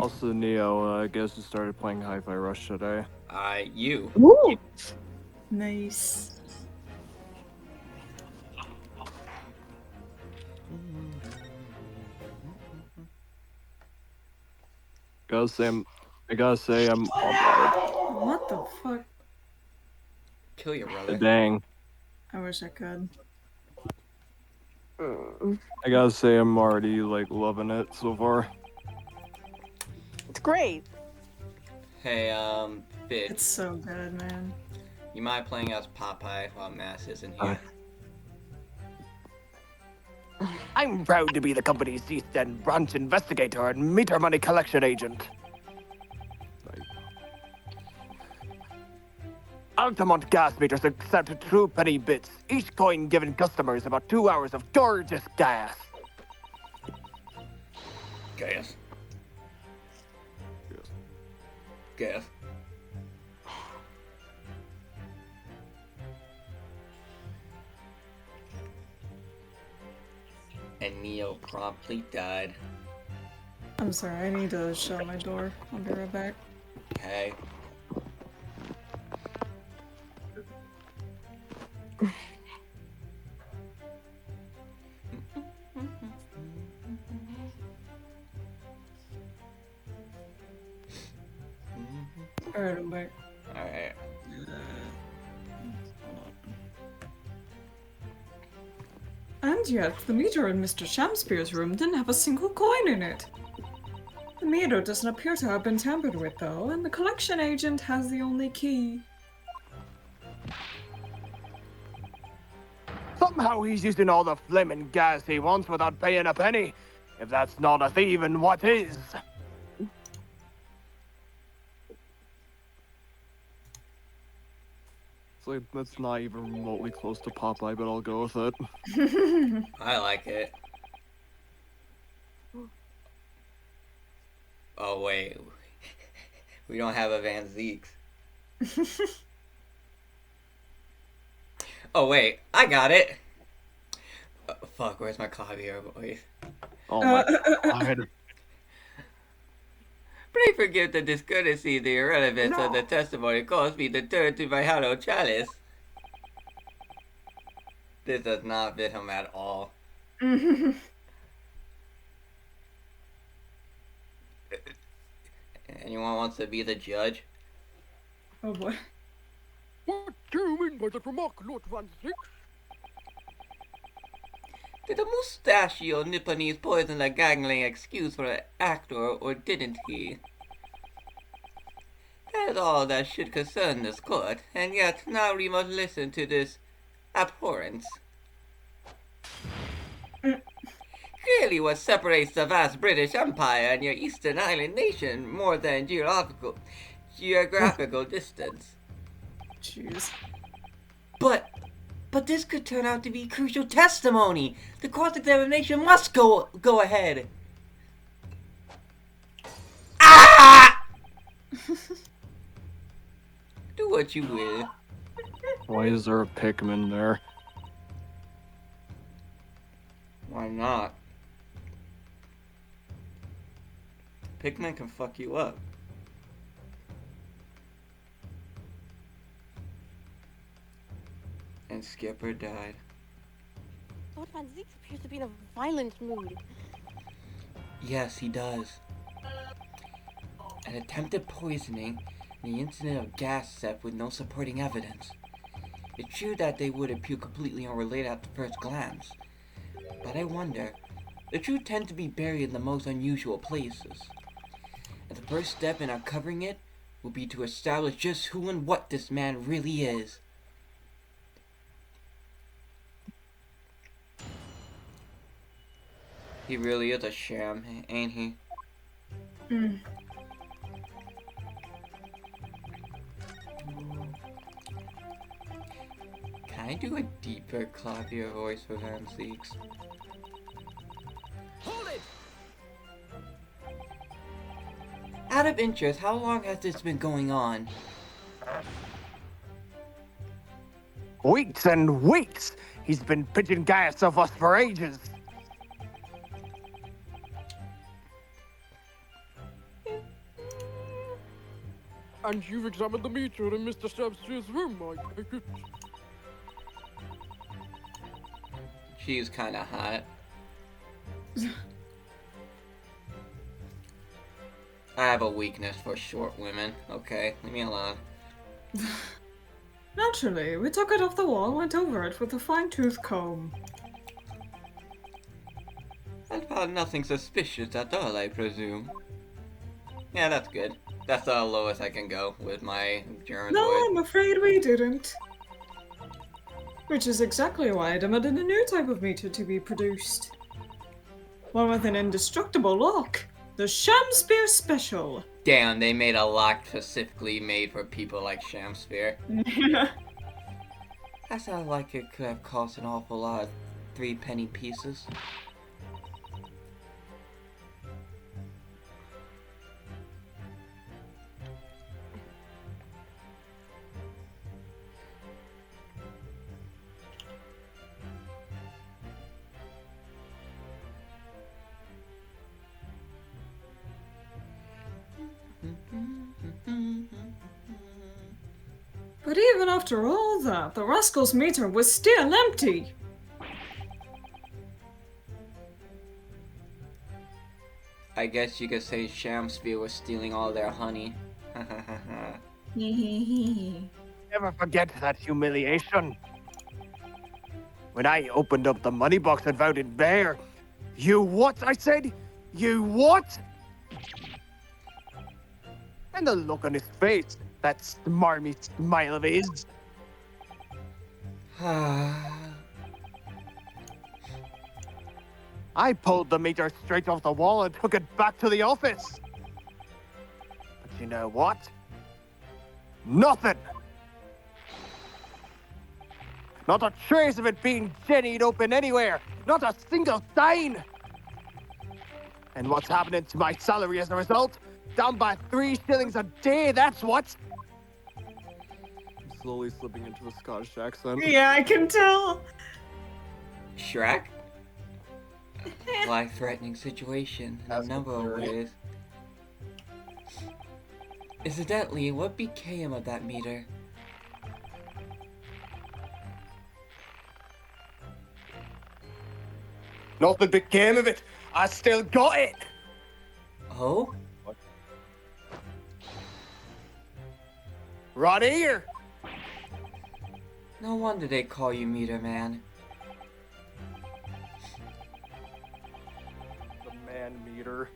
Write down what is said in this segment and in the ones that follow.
Also, Neo, I guess you started playing Hi-Fi Rush today. You. Ooh. Nice. I gotta say, I'm alright. What the fuck? Kill your brother. Dang. I wish I could. I gotta say, I'm already, like, loving it so far. It's great. Hey, bitch. It's so good, man. You mind playing as Popeye while Mass isn't here? I'm proud to be the company's East End branch investigator and meter money collection agent. Altamont gas meters accept true penny bits, each coin giving customers about 2 hours of gorgeous gas. Gas. Gas. And Neo promptly died. I'm sorry, I need to shut my door. I'll be right back. Okay. Alright, I'm back. Alright. And yet, the meter in Mr. Shamspeare's room didn't have a single coin in it. The meter doesn't appear to have been tampered with, though, and the collection agent has the only key. Somehow he's using all the flaming gas he wants without paying a penny. If that's not a thieving, what is? It's like, that's not even remotely close to Popeye, but I'll go with it. I like it. Oh, wait. We don't have a Van Zeeks. Oh, wait. I got it. Fuck, where's my clavier voice? Oh my god. Pray forgive the discourtesy, the irrelevance of the testimony caused me to turn to my hollow chalice. This does not fit him at all. Anyone wants to be the judge? Oh boy. What do you mean by that remark, Lord Van Zix? Did the mustachio Nipponese poison a gangling excuse for an actor, or didn't he? That is all that should concern this court, and yet now we must listen to this abhorrence. Clearly what separates the vast British Empire and your Eastern Island nation more than geographical distance. Jeez. But this could turn out to be crucial testimony. The cross-examination must go ahead. Ah! Do what you will. Why is there a Pikmin there? Why not? Pikmin can fuck you up. And Skipper died. Lord Van Zix appears to be in a violent mood. Yes, he does. An attempted poisoning and the incident of gas theft with no supporting evidence. It's true that they would appear completely unrelated at the first glance. But I wonder, the truth tends to be buried in the most unusual places. And the first step in uncovering it will be to establish just who and what this man really is. He really is a sham, ain't he? Mm. Can I do a deeper, clavier voice for Van Zeeks? Hold it! Out of interest, how long has this been going on? Weeks and weeks! He's been pitching gas off us for ages. And you've examined the meter in Mr. Shamspeare's room, I take it. She's kind of hot. I have a weakness for short women. Okay, leave me alone. Naturally, we took it off the wall and went over it with a fine-tooth comb. I found nothing suspicious at all, I presume. Yeah, that's good. That's the lowest I can go with my German No, voice. I'm afraid we didn't. Which is exactly why I demanded a new type of meter to be produced. One with an indestructible lock. The Shamspeare Special. Damn, they made a lock specifically made for people like Shamspeare. That sounds like it could have cost an awful lot of 3-penny pieces. But even after all that, the rascal's meter was still empty. I guess you could say Shamspeare was stealing all their honey. Never forget that humiliation. When I opened up the money box and found it bare. You what? I said. You what? And the look on his face. That smarmy smile of his. I pulled the meter straight off the wall and took it back to the office. But you know what? Nothing! Not a trace of it being jennied open anywhere! Not a single sign! And what's happening to my salary as a result? Down by 3 shillings a day, that's what! I'm slowly slipping into a Scottish accent. Yeah, I can tell. Shrek? Life-threatening situation in a number of ways. Incidentally, what became of that meter? Nothing became of it! I still got it! Oh? Right here! No wonder they call you Meter Man. The man meter.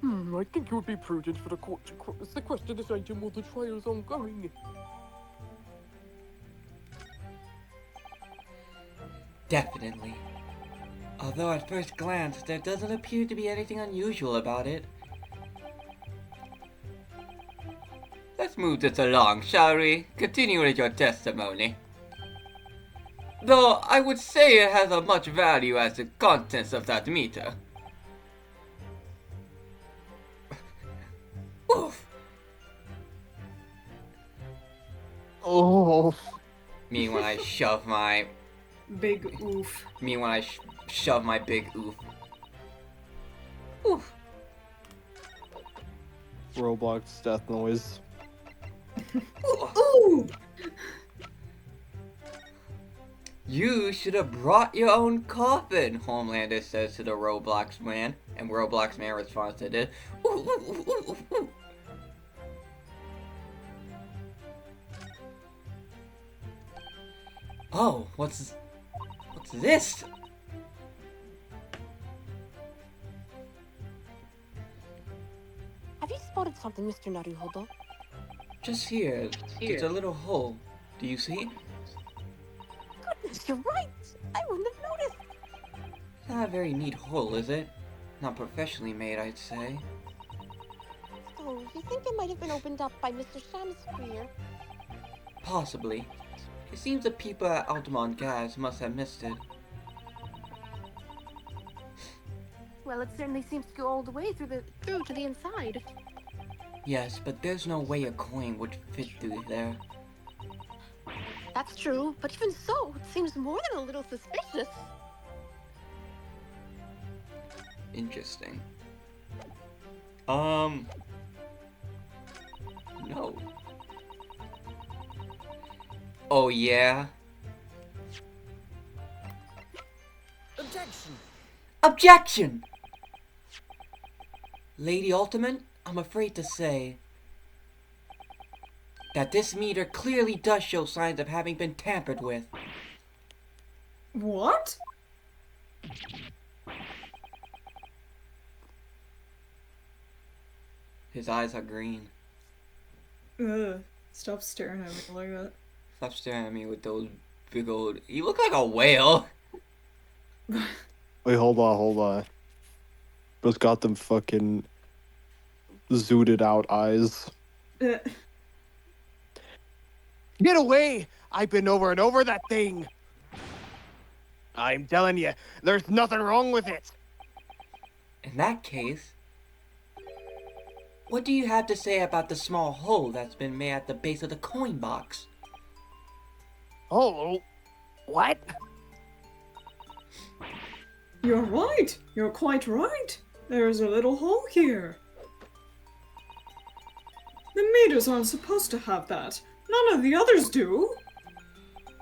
I think it would be prudent for the court to sequester this item while the trial is ongoing. Definitely. Although at first glance, there doesn't appear to be anything unusual about it. Let's move this along, shall we? Continue with your testimony. Though I would say it has as much value as the contents of that meter. Oof. Oh. Me when I shove my... Big oof. Me when I shove my big oof. Oof. Roblox death noise. Ooh! You should have brought your own coffin, Homelander says to the Roblox man, and Roblox man responds to this. Ooh, ooh, ooh, ooh, ooh, ooh. Oh, what's this? Have you spotted something, Mr. Naruhodo? Just here. It's a little hole. Do you see? Goodness, you're right! I wouldn't have noticed! It's not a very neat hole, is it? Not professionally made, I'd say. So, you think it might have been opened up by Mr. Shamspeare? Possibly. It seems the people at Altamont Gas must have missed it. Well, it certainly seems to go all the way through to the inside. Yes, but there's no way a coin would fit through there. That's true, but even so, it seems more than a little suspicious. Interesting. No. Oh, yeah? Objection! Objection! Lady Ultimate, I'm afraid to say that this meter clearly does show signs of having been tampered with. What? His eyes are green. Ugh. Stop staring at me like that. Stop staring at me with those big old... You look like a whale! Wait, hold on. Bro's got them fucking zooted out eyes. Uh, Get away! I've been over and over that thing. I'm telling you, there's nothing wrong with it. In that case, what do you have to say about the small hole that's been made at the base of the coin box? Oh, what? You're right. You're quite right. There's a little hole here. The meters aren't supposed to have that. None of the others do.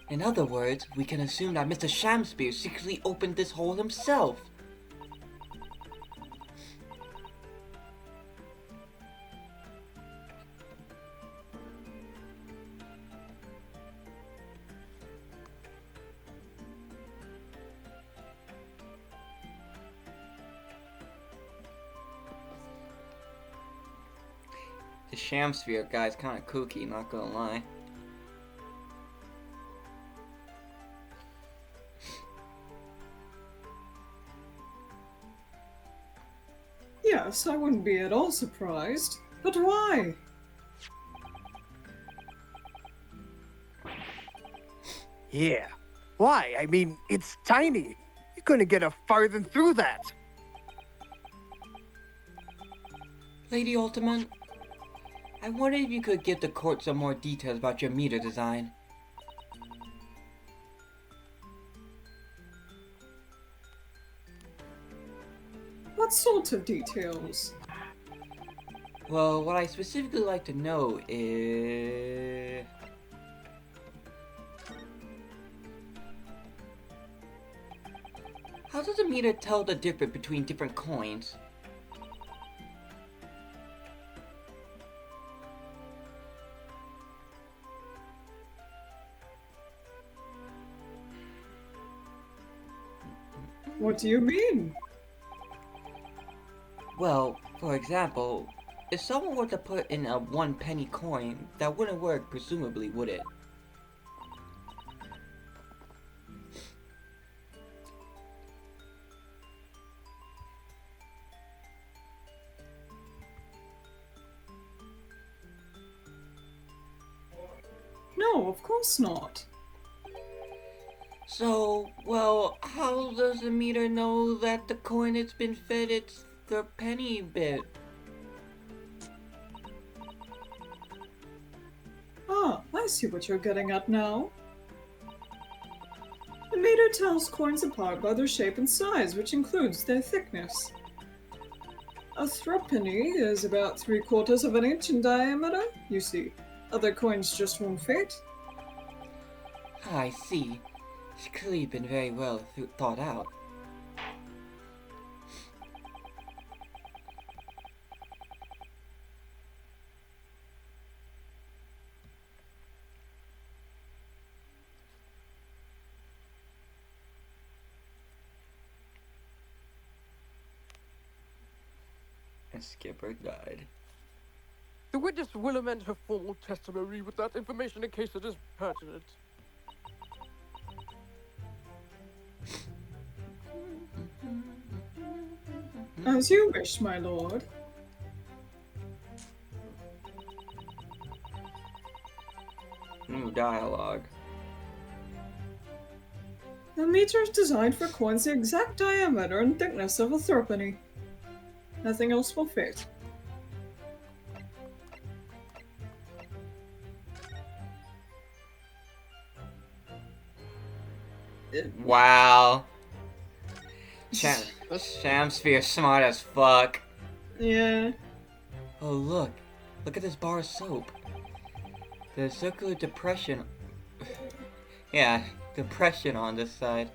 In other words, we can assume that Mr. Shamspear secretly opened this hole himself. The Shamsphere guy's kinda kooky, not gonna lie. Yes, I wouldn't be at all surprised. But why? Yeah. Why? I mean, it's tiny. You couldn't get a farther through that. Lady Ultimate, I wonder if you could give the court some more details about your meter design. What sort of details? Well, what I specifically like to know is... how does the meter tell the difference between different coins? What do you mean? Well, for example, if someone were to put in a 1 penny coin, that wouldn't work presumably, would it? No, of course not. So, well, how does the meter know that the coin it's been fed it's the penny bit? Ah, I see what you're getting at now. The meter tells coins apart by their shape and size, which includes their thickness. A threepenny is about 3/4 of an inch in diameter, you see. Other coins just won't fit. Ah, I see. It's clearly been very well thought out. And Skipper died. The witness will amend her formal testimony with that information in case it is pertinent. As you wish, my lord. New dialogue. The meter is designed for coins the exact diameter and thickness of a threepenny. Nothing else will fit. Wow. Shamsphere's smart as fuck. Yeah. Oh, look. Look at this bar of soap. There's circular depression. Yeah, depression on this side.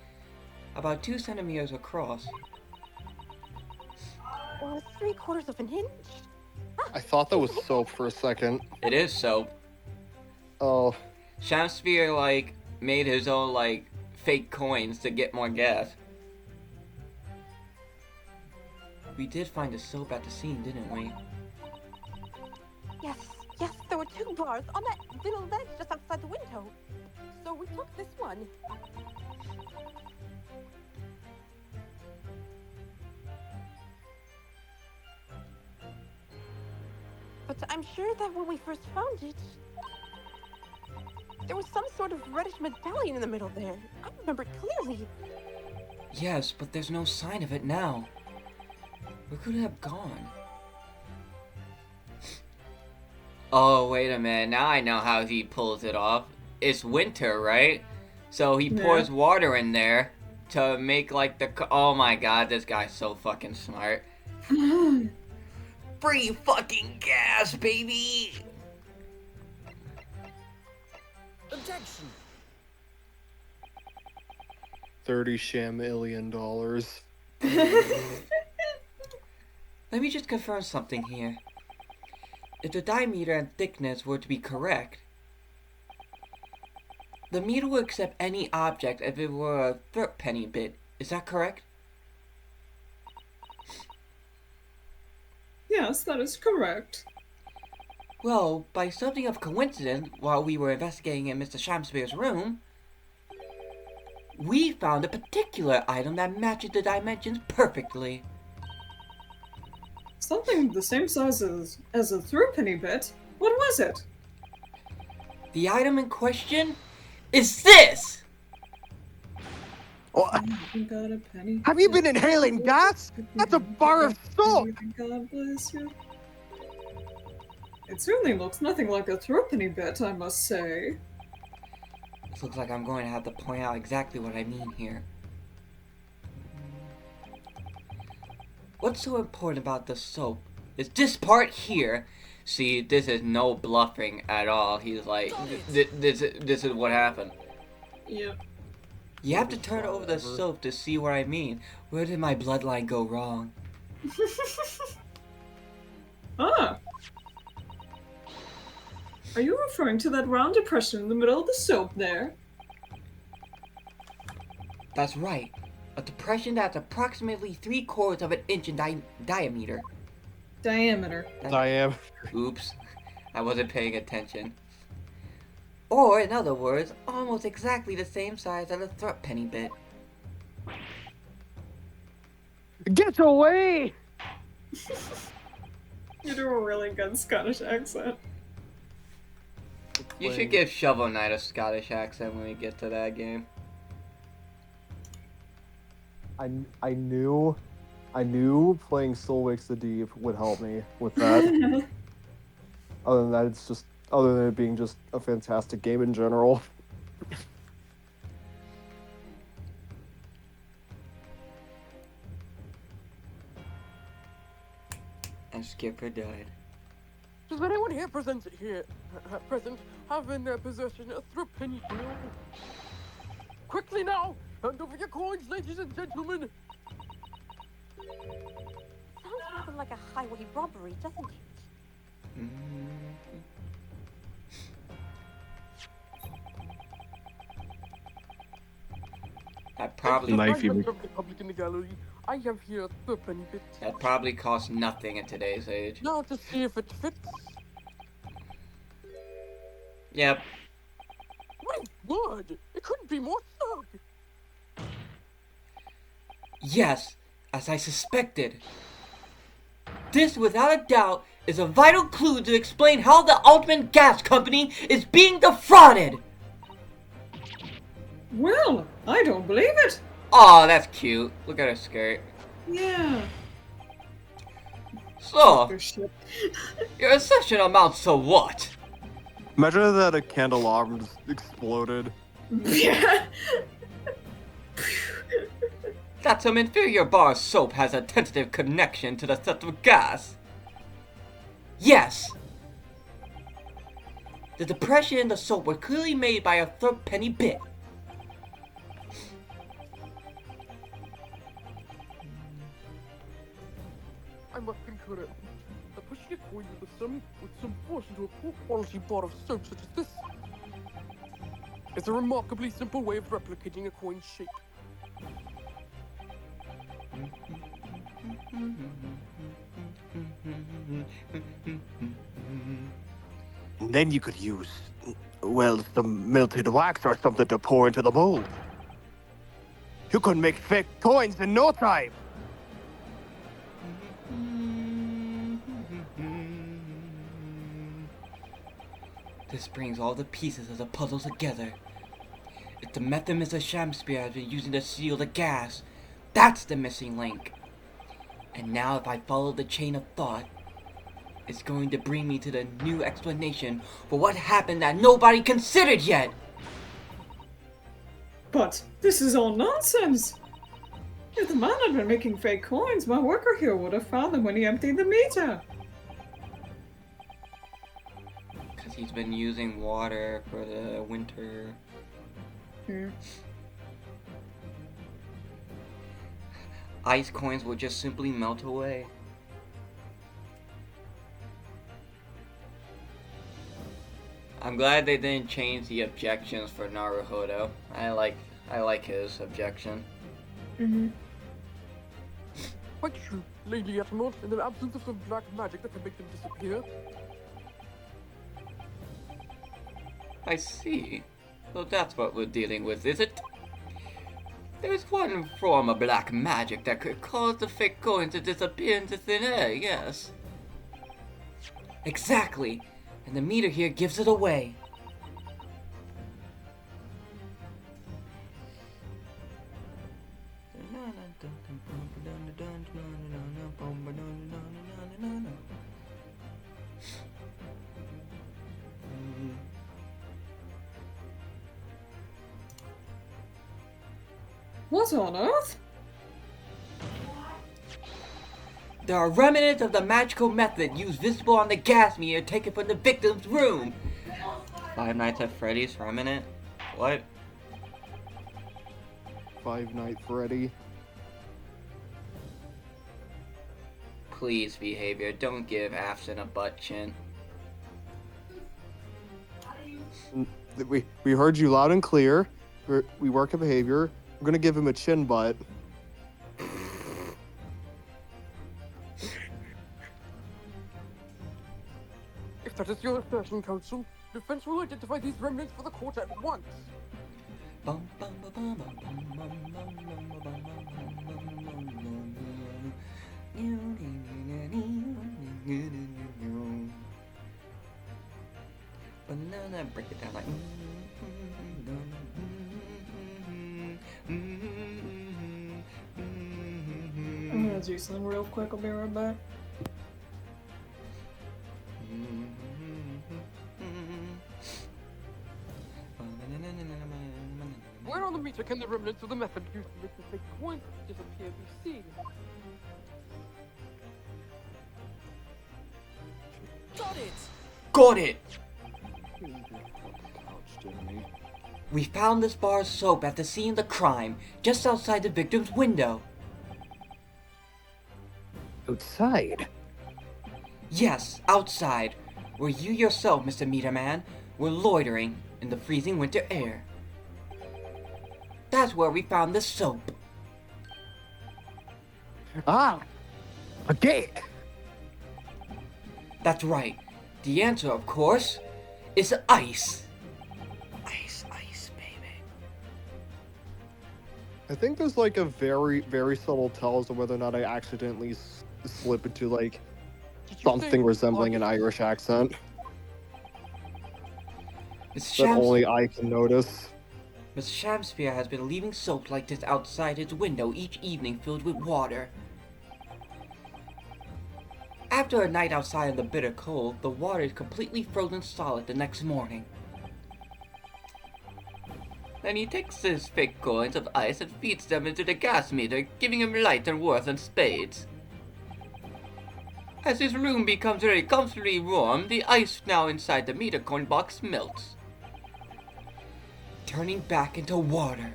About 2 centimeters across. Well, it's 3/4 of an inch. I thought that was soap for a second. It is soap. Oh, Shamsphere, like, made his own, like, fake coins to get more gas. We did find the soap at the scene, didn't we? Yes, there were 2 bars on that little ledge just outside the window. So we took this one. But I'm sure that when we first found it, there was some sort of reddish medallion in the middle there. I remember it clearly. Yes, but there's no sign of it now. Where could it have gone? Oh, wait a minute. Now I know how he pulls it off. It's winter, right? So he pours water in there to make, like, the... Oh my god, this guy's so fucking smart. Free fucking gas, baby! Objection! $30 shamillion. Let me just confirm something here. If the diameter and thickness were to be correct, the meter would accept any object if it were a threepenny bit. Is that correct? Yes, that is correct. Well, by something of coincidence, while we were investigating in Mr. Shamsphere's room, we found a particular item that matches the dimensions perfectly. Something the same size as a threepenny bit? What was it? The item in question is this! Oh, You got a penny. have you been inhaling gas? That's a bar of soap! God bless you. It certainly looks nothing like a threepenny bit, I must say. This looks like I'm going to have to point out exactly what I mean here. What's so important about the soap is this part here. See, this is no bluffing at all. He's like, this is what happened. Yep. You have to turn over the soap to see what I mean. Where did my bloodline go wrong? Ah! Are you referring to that round depression in the middle of the soap there? That's right. A depression that's approximately 3/4 of an inch in diameter. Diameter. I am. Oops. I wasn't paying attention. Or, in other words, almost exactly the same size as a threepenny bit. Get away! You do a really good Scottish accent. You should give Shovel Knight a Scottish accent when we get to that game. I knew playing Soul Wakes the Deep would help me with that. Other than that, other than it being just a fantastic game in general. And Skipper died. Does anyone here present have in their possession a threepenny bill? Quickly now! Hand over your coins, ladies and gentlemen! Sounds rather like a highway robbery, doesn't it? That probably Fragment of the public in the gallery. I have here a threepenny bit. that probably costs nothing in today's age. Now to see if it fits. Yep. My word! It couldn't be more snug! Yes, as I suspected. This, without a doubt, is a vital clue to explain how the Ultimate Gas Company is being defrauded. Well, I don't believe it. Aw, that's cute. Look at her skirt. Yeah. So, Good shit. your assertion amounts to what? Imagine that a candelabra just exploded. Yeah. that some inferior bar soap has a tentative connection to the subtle gas. Yes! The depression in the soap was clearly made by a third-penny bit. I must concur. That pushing a coin with some force into a poor quality bar of soap such as this is a remarkably simple way of replicating a coin's shape. And then you could use, well, some melted wax or something to pour into the mold. You could make fake coins in no time. This brings all the pieces of the puzzle together. It's the method Mr. Shamspeare has been using to seal the gas. That's the missing link. And now if I follow the chain of thought, it's going to bring me to the new explanation for what happened that nobody considered yet. But this is all nonsense. If the man had been making fake coins, my worker here would have found them when he emptied the meter. Because he's been using water for the winter. Ice coins will just simply melt away. I'm glad they didn't change the objections for Naruhodo. I like his objection. Quite true, Lady Atamont, in the absence of some black magic that can make them disappear. I see. So that's what we're dealing with, is it? There's one form of black magic that could cause the fake coin to disappear into thin air, yes. Exactly. And the meter here gives it away. What on earth? There are remnants of the magical method used visible on the gas meter taken from the victim's room. Five Nights at Freddy's remnant? What? Five Nights Freddy. Please, behavior, don't give Afton a butt chin. We heard you loud and clear. We work at behavior. We're gonna give him a chin butt. If that is your assertion, Counsel, defense will identify these remnants for the court at once. Banana, break it down like. I'm gonna do something real quick, I'll be right back. Where on the meter can the remnants of the method used to make the fake coin disappear be seen? Got it! Couch, didn't he? We found this bar of soap at the scene of the crime, just outside the victim's window. Outside? Yes, outside, where you yourself, Mr. Meterman, were loitering in the freezing winter air. That's where we found the soap. Ah! A gate! That's right. The answer, of course, is ice. Ice, ice, baby. I think there's like a very, very subtle tell as to whether or not I accidentally slip into like Did you something say resembling an ice? Irish accent Miss that only I can notice. Miss Shamspeare has been leaving soap like this outside his window each evening filled with water. After a night outside in the bitter cold, the water is completely frozen solid the next morning. Then he takes his fake coins of ice and feeds them into the gas meter, giving him light and worth in spades. As his room becomes very comfortably warm, the ice now inside the meter coin box melts, turning back into water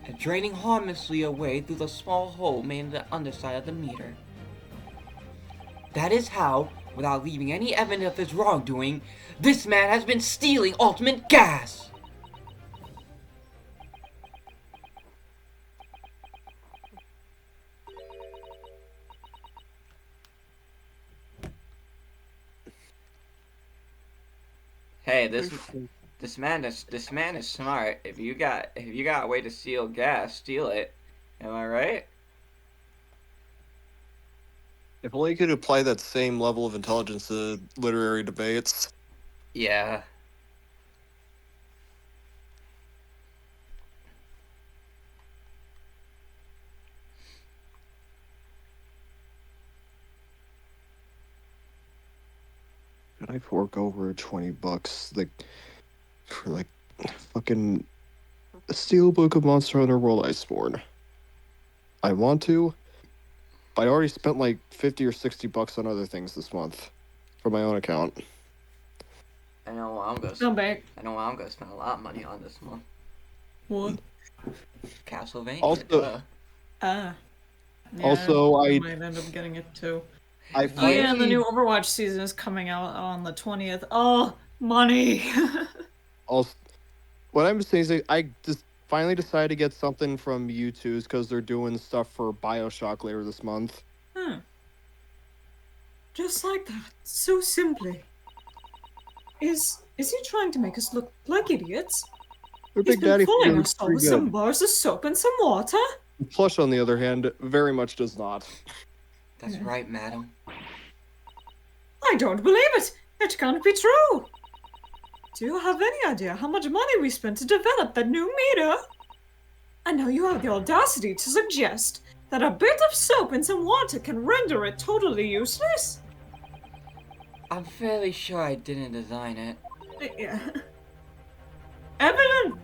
and draining harmlessly away through the small hole made in the underside of the meter. That is how, without leaving any evidence of his wrongdoing, this man has been stealing ultimate gas! Hey, this man is smart. If you got a way to steal gas, steal it. Am I right? If only you could apply that same level of intelligence to literary debates. Yeah. Could I fork over $20 for fucking a steelbook of Monster Hunter World Iceborne? I want to, but I already spent like $50 or $60 on other things this month from my own account. I know I'm gonna spend a lot of money on this month. What? Castlevania. Also- Yeah, Also, I might end up getting it too. I Yeah, finally the new Overwatch season is coming out on the 20th. Oh, money! also what I'm saying is I just finally decided to get something from U2's because they're doing stuff for BioShock later this month. Just like that, so simply. Is he trying to make us look like idiots? Their He's Big been Daddy fooling feels us all pretty with some good. bars of soap and some water. Plush, on the other hand, very much does not. That's right, madam. I don't believe it! It can't be true! Do you have any idea how much money we spent to develop that new meter? And now you have the audacity to suggest that a bit of soap and some water can render it totally useless? I'm fairly sure I didn't design it. Yeah. Evelyn!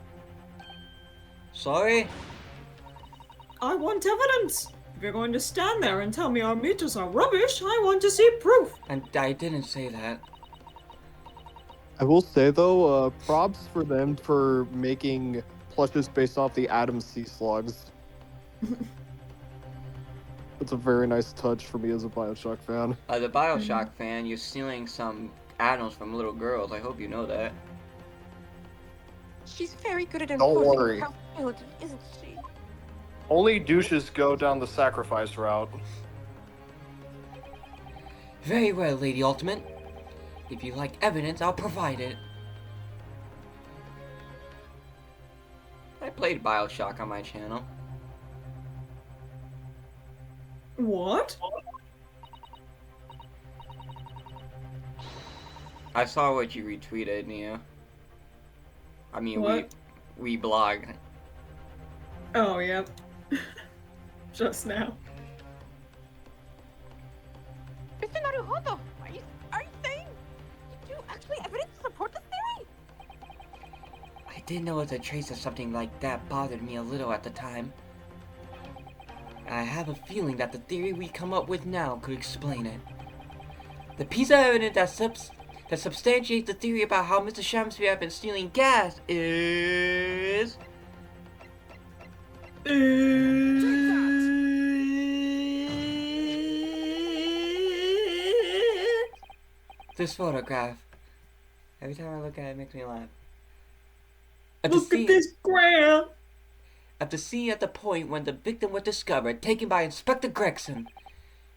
Sorry? I want evidence! If you're going to stand there and tell me our meters are rubbish, I want to see proof! And I didn't say that. I will say though, props for them for making plushes based off the Atom Sea Slugs. It's a very nice touch for me as a BioShock fan. As a BioShock fan, you're stealing some atoms from little girls. I hope you know that. She's very good at Don't enforcing worry. accountability, isn't she? Only douches go down the sacrifice route. Very well, Lady Ultimate. If you like evidence, I'll provide it. I played BioShock on my channel. What? I saw what you retweeted, Nia. I mean, What? we blog. Oh, yep. Just now. Mr. Naruhodo, are you saying you do actually evidence to support this theory? I did notice a trace of something like that bothered me a little at the time. I have a feeling that the theory we come up with now could explain it. The piece of evidence that substantiates the theory about how Mr. Shamspeare had been stealing gas is... this photograph. Every time I look at it, it makes me laugh. Look at this gram! At the scene at the point when the victim was discovered, taken by Inspector Gregson.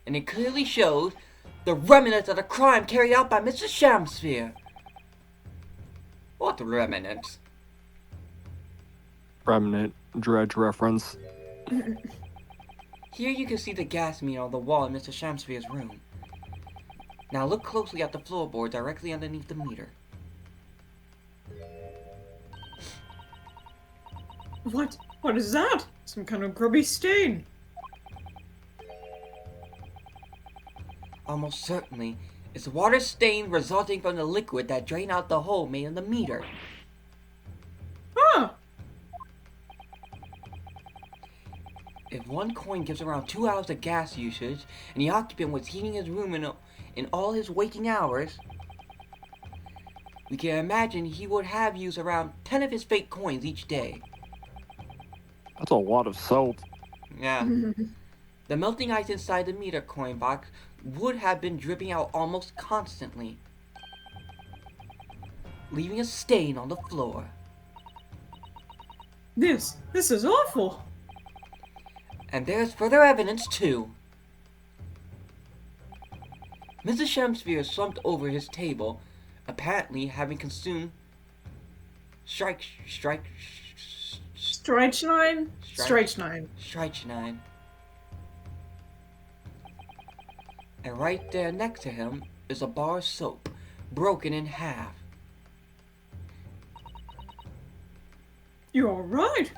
And it clearly shows the remnants of the crime carried out by Mr. Shamsphere. What remnants? Remnant Dredge reference. Here you can see the gas meter on the wall in Mr. Shamsphere's room. Now look closely at the floorboard directly underneath the meter. What? What is that? Some kind of grubby stain. Almost certainly, it's water stain resulting from the liquid that drained out the hole made in the meter. Huh! If one coin gives around 2 hours of gas usage, and the occupant was heating his room in all his waking hours, we can imagine he would have used around 10 of his fake coins each day. That's a lot of salt. Yeah. The melting ice inside the meter coin box would have been dripping out almost constantly, leaving a stain on the floor. This is awful. And there's further evidence too. Mrs. Shamsphere slumped over his table, apparently having consumed strychnine. And right there next to him is a bar of soap, broken in half. You alright?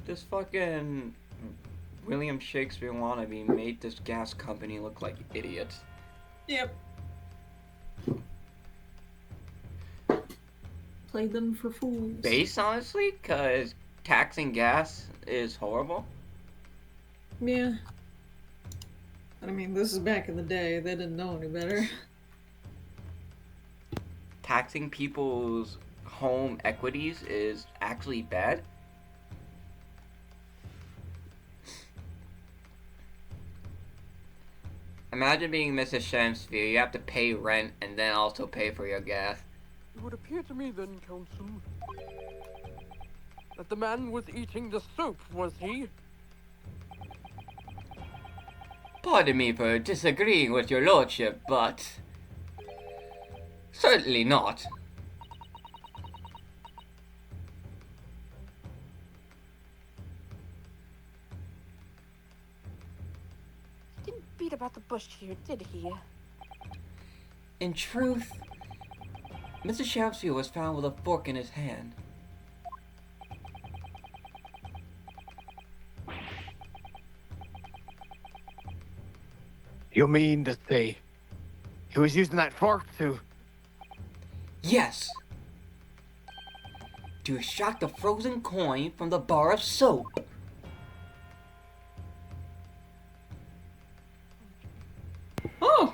This fucking William Shakespeare wannabe made this gas company look like idiots. Yep. Play them for fools. Base, honestly, because taxing gas is horrible. Yeah. I mean, this is back in the day. They didn't know any better. Taxing people's home equities is actually bad. Imagine being Mrs. Shamsphere. You have to pay rent and then also pay for your gas. It would appear to me then, Counsel, that the man was eating the soap, was he? Pardon me for disagreeing with your lordship, but certainly not. He didn't beat about the bush here, did he? In truth, Mr. Shamsphere was found with a fork in his hand. You mean to say he was using that fork to... Yes! To extract a frozen coin from the bar of soap. Oh!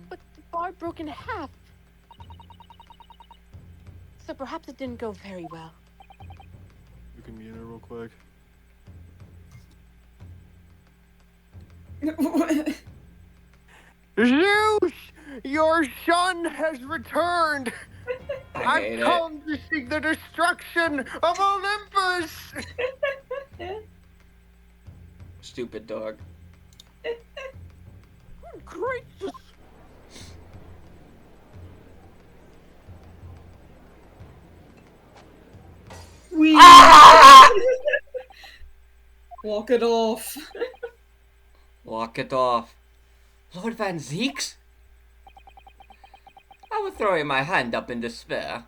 But the bar broke in half. So perhaps it didn't go very well. You can mute it real quick. Zeus! Your son has returned! I hate I've it. come to seek the destruction of Olympus! Stupid dog. Gracious! We walk it off. Walk it off. Lord Van Zeeks? I was throwing my hand up in despair,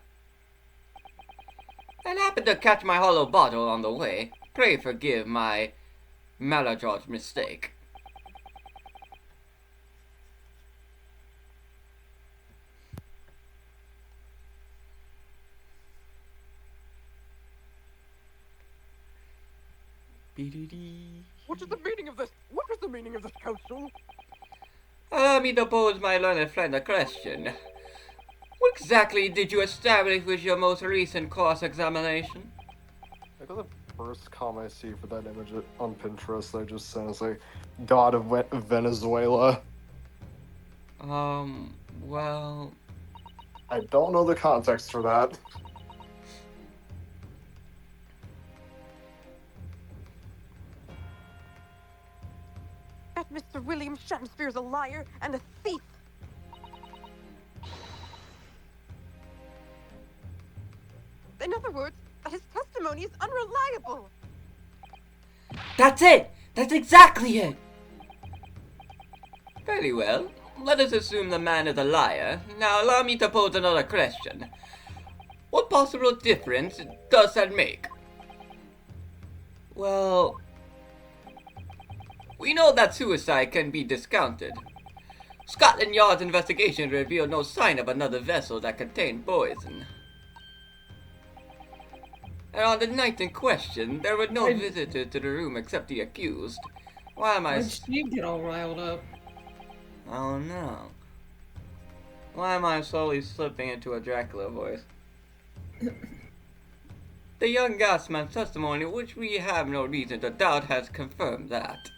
and happened to catch my hollow bottle on the way. Pray forgive my maladroit mistake. What is the meaning of this? What is the meaning of this, Counsel? Allow me to pose my learned friend a question. What exactly did you establish with your most recent cross-examination? I got the first comment I see for that image on Pinterest. I just sent it's like God of Venezuela. Well, I don't know the context for that. That Mr. William Shatterspeare's a liar and a thief. In other words, his testimony is unreliable. that's it! That's exactly it! Very well. Let us assume the man is a liar. Now allow me to pose another question. What possible difference does that make? Well, we know that suicide can be discounted. Scotland Yard's investigation revealed no sign of another vessel that contained poison. And on the night in question, there were no visitors to the room except the accused. Why am I... Why'd she get all riled up? I don't know. Why am I slowly slipping into a Dracula voice? The young gasman's testimony, which we have no reason to doubt, has confirmed that.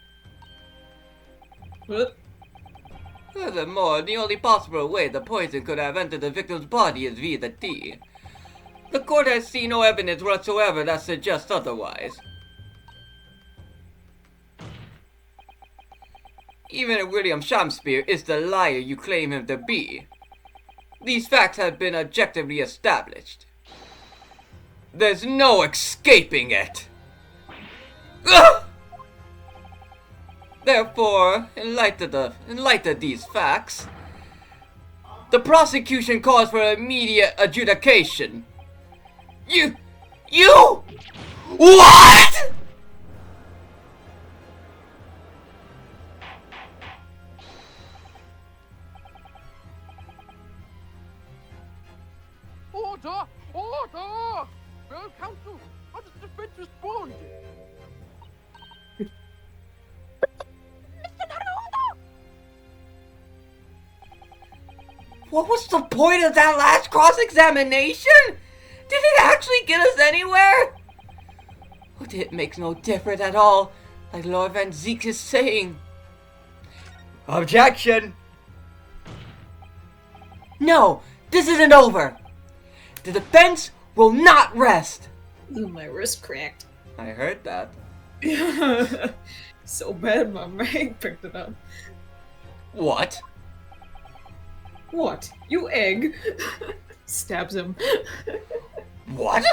What? Furthermore, the only possible way the poison could have entered the victim's body is via the tea. The court has seen no evidence whatsoever that suggests otherwise. Even if William Shakespeare is the liar you claim him to be, these facts have been objectively established. There's no escaping it! Ugh! Therefore, in light of these facts, the prosecution calls for immediate adjudication. You! What?! Order! Order! Well, counsel, how does the defense respond? Mr. Naruto! What was the point of that last cross-examination? Did it actually get us anywhere? It makes no difference at all, like Lord Van Zeek is saying. Objection! No, this isn't over. The defense will not rest. Ooh, my wrist cracked. I heard that. So bad my Meg picked it up. What? What? You egg? Stabs him. What?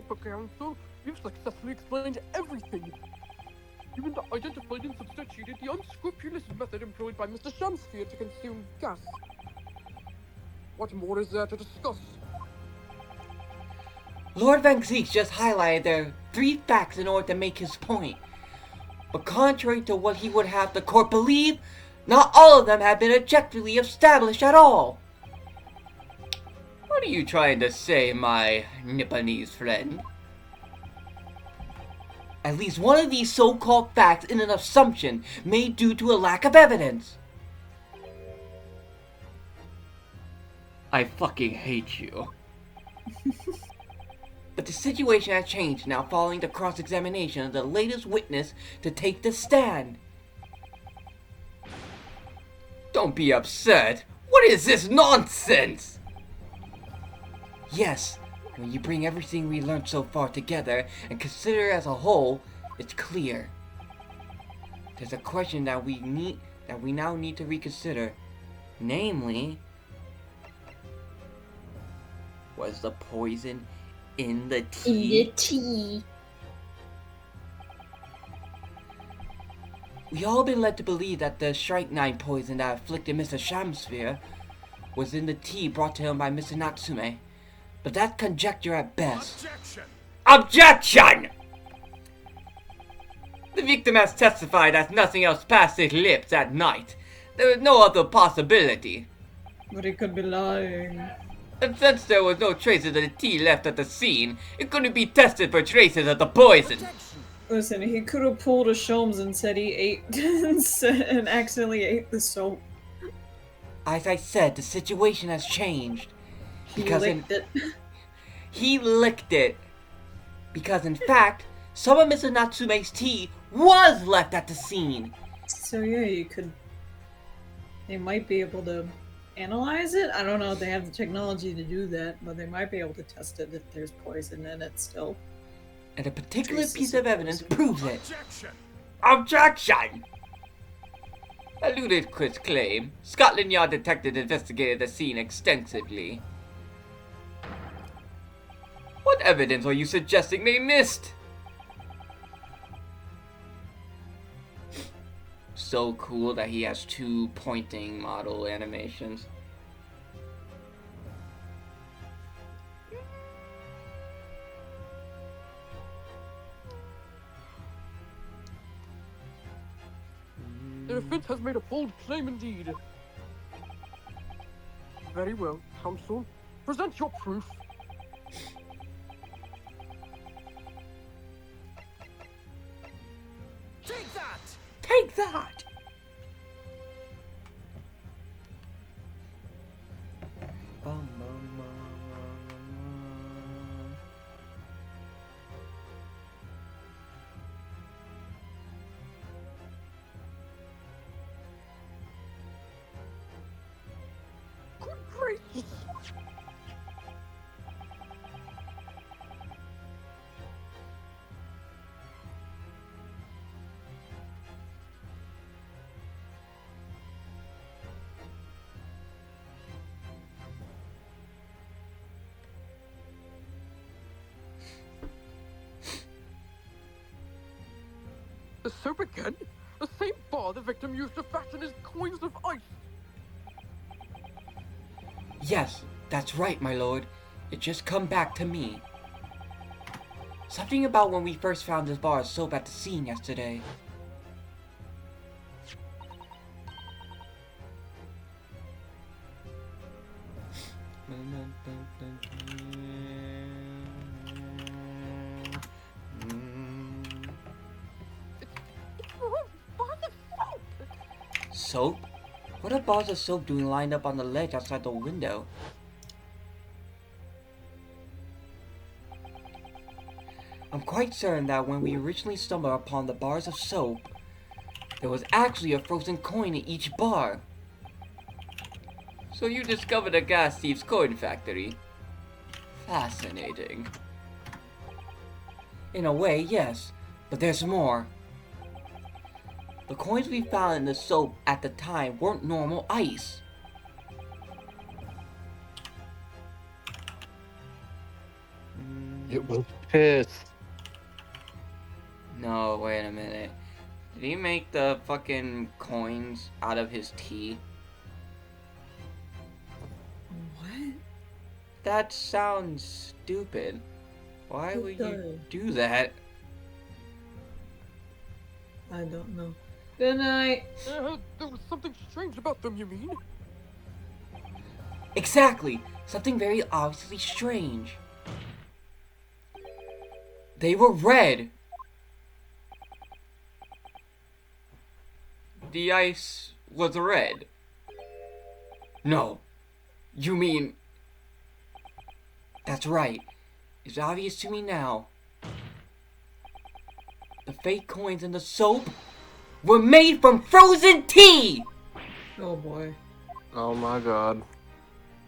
But counsel, you've successfully explained everything. Even identified and substantiated the unscrupulous method employed by Mr. Shamsphere to consume gas. What more is there to discuss? Lord Van Zeek just highlighted their 3 facts in order to make his point. But contrary to what he would have the court believe, not all of them have been objectively established at all. What are you trying to say, my Nipponese friend? At least one of these so-called facts is an assumption made due to a lack of evidence. I fucking hate you. But the situation has changed now following the cross-examination of the latest witness to take the stand. Don't be upset. What is this nonsense? Yes, when you bring everything we learned so far together and consider it as a whole, it's clear. There's a question that we now need to reconsider. Namely, was the poison in the tea? We all been led to believe that the strychnine poison that afflicted Mr. Shamsphere was in the tea brought to him by Mr. Natsume. But that's conjecture at best. Objection! Objection! The victim has testified that nothing else passed his lips that night. There is no other possibility. But he could be lying. And since there was no traces of the tea left at the scene, it couldn't be tested for traces of the poison. Listen, he could have pulled a Sholmes and said he ate and accidentally ate the soap. As I said, the situation has changed. Because he licked it. Because in fact, some of Mr. Natsume's tea was left at the scene. So yeah, they might be able to analyze it? I don't know if they have the technology to do that, but they might be able to test it if there's poison in it still. And a particular piece of evidence proves it. Objection! A ludicrous claim. Scotland Yard detectives investigated the scene extensively. What evidence are you suggesting they missed? so cool that he has two pointing model animations. The defense has made a bold claim indeed. Very well, counsel. Present your proof. Take that! Take that! Bum, bum, bum, bum. Good gracious! The soap again? The same bar the victim used to fashion his coins of ice. Yes, that's right, my lord. It just come back to me. Something about when we first found this bar of soap at the scene yesterday. Bars of soap! Soap? What are bars of soap doing lined up on the ledge outside the window? I'm quite certain that when we originally stumbled upon the bars of soap, there was actually a frozen coin in each bar. So you discovered a gas thief's coin factory. Fascinating. In a way, yes, but there's more. The coins we found in the soap at the time weren't normal ice. It was piss. No, wait a minute. Did he make the fucking coins out of his tea? What? That sounds stupid. Why It would you does. do that? I don't know. Good night. There was something strange about them, you mean? Exactly! Something very obviously strange. They were red! The ice was red. No. You mean... That's right. It's obvious to me now. The fake coins in the soap were made from frozen tea! Oh boy. Oh my god.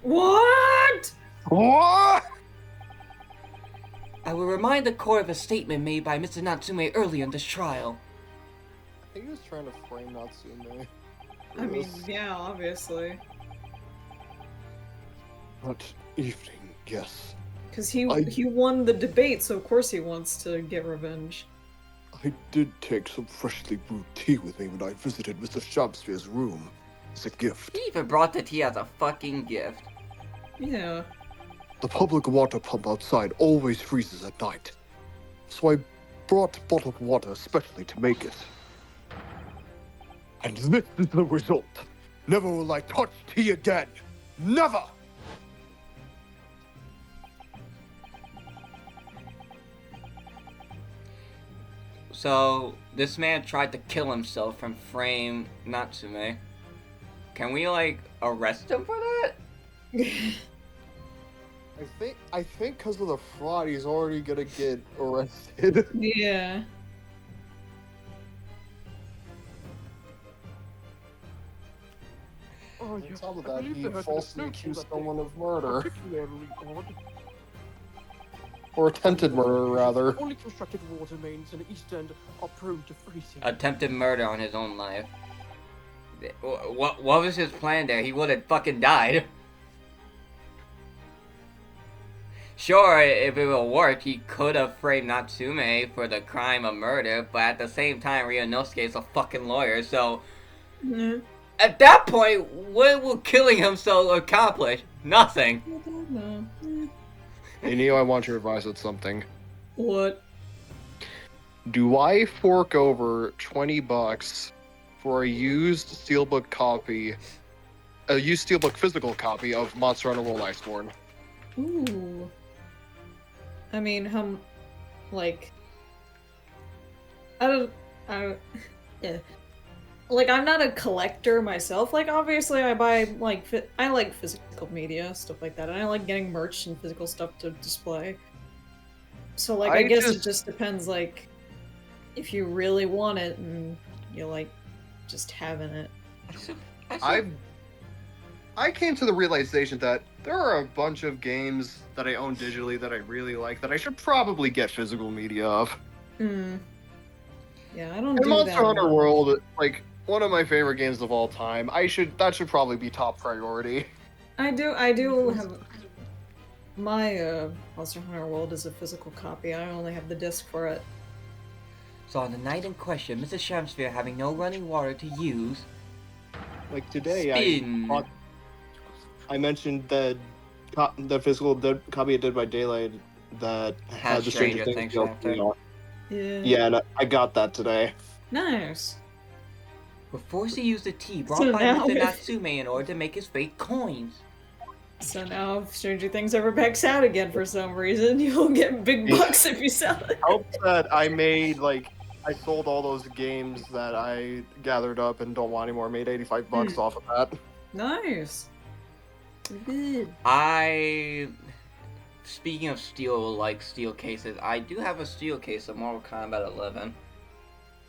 What? What? I will remind the court of a statement made by Mr. Natsume earlier in this trial. I think he was trying to frame Natsume. I mean, yeah, obviously. That evening, yes. Because he I- he won the debate, so of course he wants to get revenge. I did take some freshly brewed tea with me when I visited Mr. Shakespeare's room as a gift. He even brought the tea as a fucking gift. Yeah. The public water pump outside always freezes at night, so I brought bottled water especially to make it. And this is the result. Never will I touch tea again. Never! So, this man tried to kill himself from frame Natsume. Can we, like, arrest him for that? I think because of the fraud, he's already gonna get arrested. Yeah. Oh, On yes. top of I that, believe he there had been a falsely snowfall accused that day. someone of murder. Particularly odd. Or attempted murder, rather. Only constructed water mains in the East End are prone to freezing. Attempted murder on his own life. What was his plan there? He would have fucking died. Sure, if it would work, he could have framed Natsume for the crime of murder, but at the same time, Ryunosuke is a fucking lawyer, so Yeah. At that point, what will killing himself accomplish? Nothing. I don't know. Hey, Neo, I want your advice on something. What? Do I fork over $20 for a used steelbook copy, a used steelbook physical copy of Monster Hunter World Iceborne? Ooh. I mean, like, yeah. Like, I'm not a collector myself. Like, obviously, I buy, like, I like physical media, stuff like that, and I like getting merch and physical stuff to display. So, like, I guess it just depends, like, if you really want it and you like just having it. I came to the realization that there are a bunch of games that I own digitally that I really like that I should probably get physical media of. Hmm. Yeah, I don't And do Monster that Hunter much. World, like one of my favorite games of all time. That should probably be top priority. I do have my Monster Hunter World is a physical copy. I only have the disc for it. So on the night in question, Mrs. Shamsphere, having no running water to use, Like today, spin. I mentioned the physical copy of Dead by Daylight that had the Stranger Things chapter. Yeah, and I got that today. Nice. We're forced to use the tea brought So by now Mr. if- Natsume in order to make his fake coins. So now if Stranger Things ever backs out again for some reason, you'll get big bucks if you sell it. Helps that I sold all those games that I gathered up and don't want anymore. Made $85 off of that. Nice. Good. Speaking of steel cases, I do have a steel case of Mortal Kombat 11.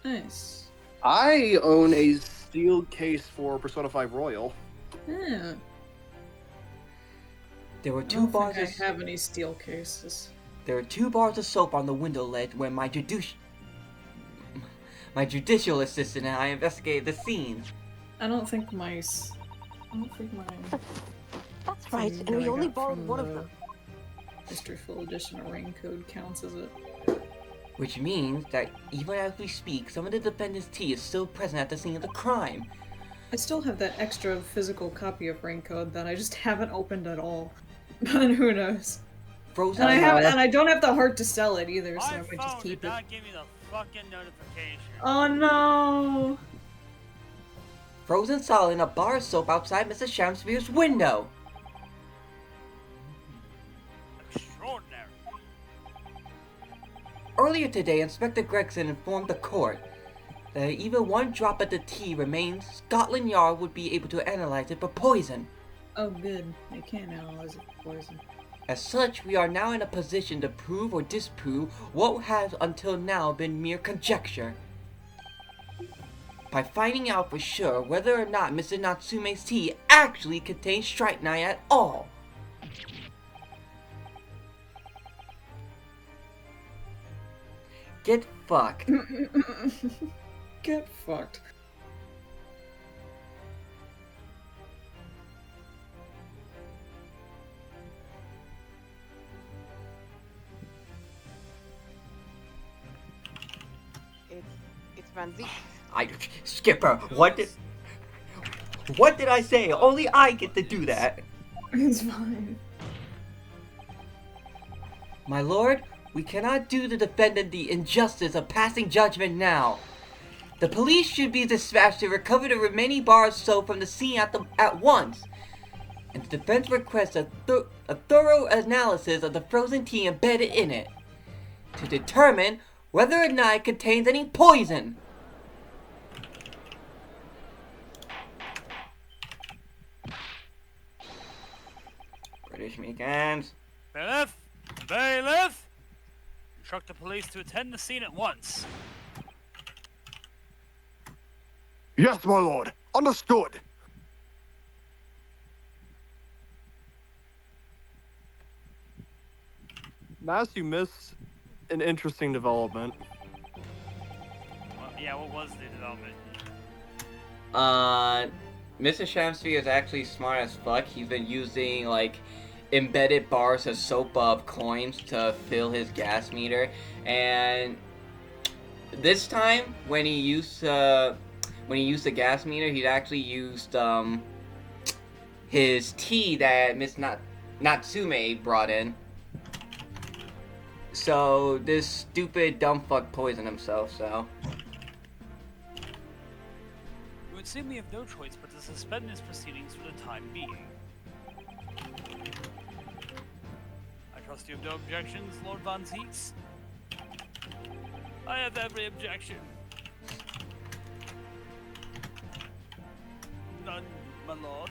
Nice. I own a steel case for Persona 5 Royal. Yeah. There were I two don't bars think of I have any steel cases. There were 2 bars of soap on the window ledge where my judicial assistant and I investigated the scene. I don't think mine. That's right, thing and that we I only got borrowed from one of the them. Mystery Full Edition or Rain Code counts as it. Which means that even as we speak, some of the defendant's tea is still present at the scene of the crime. I still have that extra physical copy of Rain Code that I just haven't opened at all. But who knows? Frozen And I don't have the heart to sell it either, so I My might just phone keep did it. not give me the fucking notification. Oh no! frozen solid in a bar of soap outside Mrs. Shamsphere's window. Extraordinary. Earlier today, Inspector Gregson informed the court that if even one drop of the tea remains, Scotland Yard would be able to analyze it for poison. Oh good, they can't analyze it for poison. As such, we are now in a position to prove or disprove what has until now been mere conjecture. By finding out for sure whether or not Mr. Natsume's tea actually contains strychnine at all. Get fucked. Get fucked. It's Van Zeke. Skipper, what did I say? Only I get to do that. It's fine. My lord, we cannot do the defendant the injustice of passing judgment now. The police should be dispatched to recover the remaining bar of soap from the scene at once. And the defense requests a thorough analysis of the frozen tea embedded in it to determine whether or not it contains any poison. British Meekans. Bailiff! Bailiff! Instruct the police to attend the scene at once. Yes, my lord. Understood. Mass, you missed an interesting development. Well, yeah, what was the development? Mr. Shamsphere is actually smart as fuck. He's been using, like, embedded bars of soap of coins to fill his gas meter. And this time, when he used, when he used the gas meter, he'd actually used his tea that Miss Natsume brought in. So this stupid dumb fuck poisoned himself. So It would seem we have no choice but to suspend his proceedings for the time being. I trust you have no objections, Lord Von Zietz? I have every objection. None, my lord.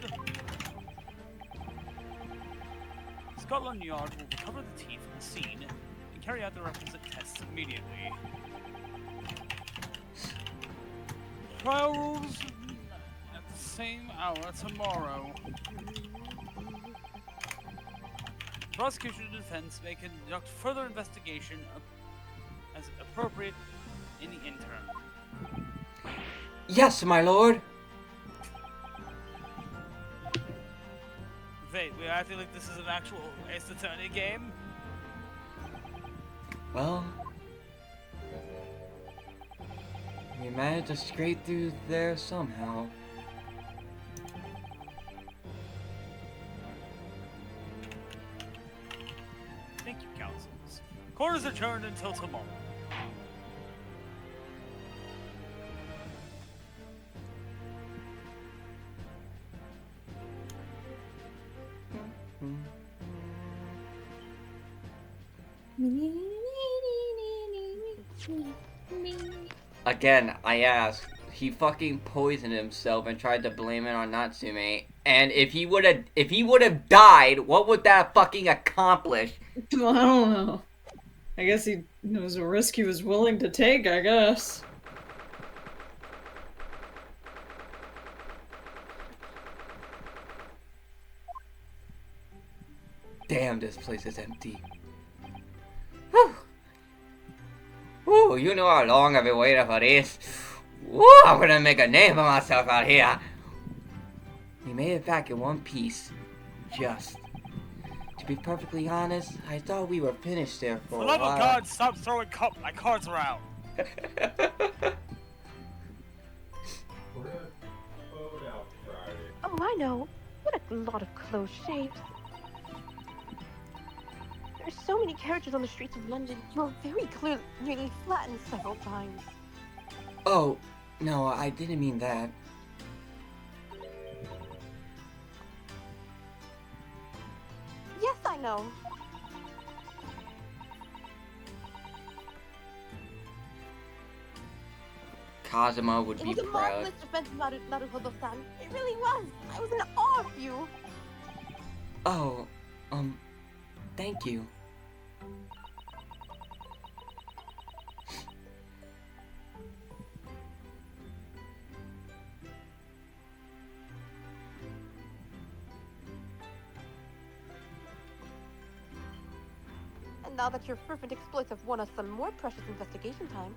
Scotland Yard will recover the tea from the scene and carry out the requisite tests immediately. Trial rules at the same hour tomorrow. Prosecution and defense may conduct further investigation as appropriate in the interim. yes, my lord. Wait, we're acting like this is an actual Ace Attorney game? Well, we managed to scrape through there somehow. Thank you, counsels. Court is adjourned until tomorrow. Again, I ask. He fucking poisoned himself and tried to blame it on Natsume. And if he would have died, what would that fucking accomplish? I don't know. I guess it was a risk he was willing to take, I guess. Damn, this place is empty. Whew. Whew, you know how long I've been waiting for this. Woo, I'm gonna make a name for myself out here. We made it back in one piece. Just. To be perfectly honest, I thought we were finished there for For a the love while. of God, stop throwing my cards around. Oh, I know. What a lot of close shaves. There's so many carriages on the streets of London. You're very clearly nearly flattened several times. Oh, no, I didn't mean that. Yes, I know. Kazuma would It be was a proud. marvelous defense, Naruhodo-san. It really was. I was in awe of you. Oh, thank you. And now that your fervent exploits have won us some more precious investigation time,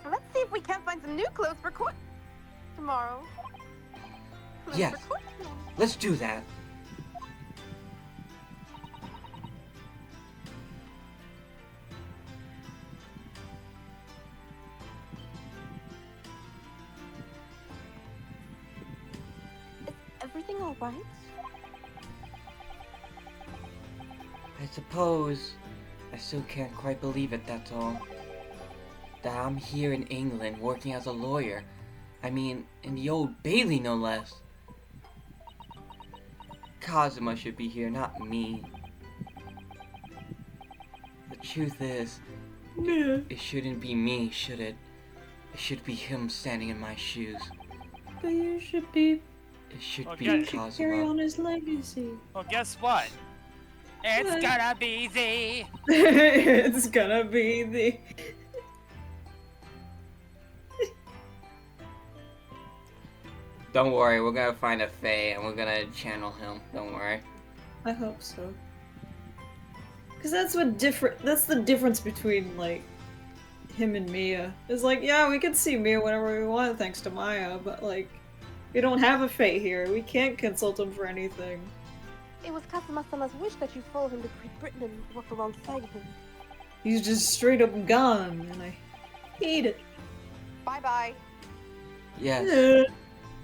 let's see if we can't find some new clothes for court tomorrow. Clothes Yes. for court tomorrow. Let's do that. Is everything all right? I suppose I still can't quite believe it, that's all. That I'm here in England working as a lawyer. I mean, in the Old Bailey, no less. Kazuma should be here, not me. The truth is, Yeah. it shouldn't be me, should it? It should be him standing in my shoes. But you should be It should Okay. be You should carry Kazuma. on his legacy. Well, guess what? It's What? gonna be the... It's gonna be the. Don't worry, we're gonna find a Fae and we're gonna channel him. Don't worry. I hope so. Cause that's what that's the difference between like him and Mia. It's like, yeah, we can see Mia whenever we want thanks to Maya, but like, we don't have a fate here. We can't consult him for anything. It was Kazuma-sama's wish that you follow him to Great Britain and work alongside him. He's just straight up gone, and I hate it. Bye-bye. Yes. Eh.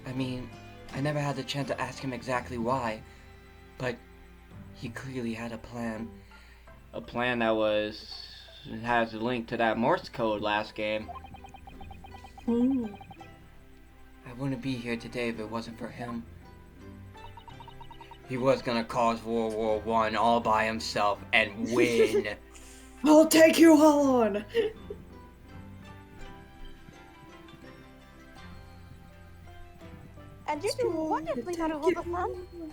I mean, I never had the chance to ask him exactly why, but he clearly had a plan. A plan that has a link to that Morse code last game. Hmm. I wouldn't be here today if it wasn't for him. He was gonna cause World War I all by himself and win. I'll take you on! And you're doing wonderfully, Naruhodo-san.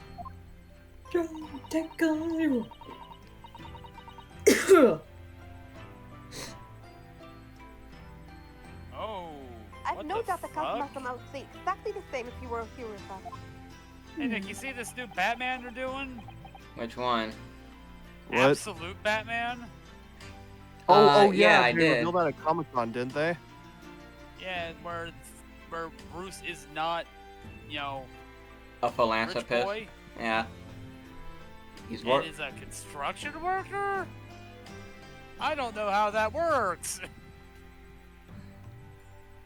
Take on you. Oh. I've what no the doubt that fuck? Kazuma-sama would say exactly the same if you were a hero yourself. Hey Nick, you see this new Batman they're doing? Which one? What? Absolute Batman? Oh, yeah, yeah, I they did. revealed that at Comic-Con, didn't they? Yeah, where Bruce is not, you know, A rich philanthropist. boy. Yeah. He's And work. is a construction worker? I don't know how that works.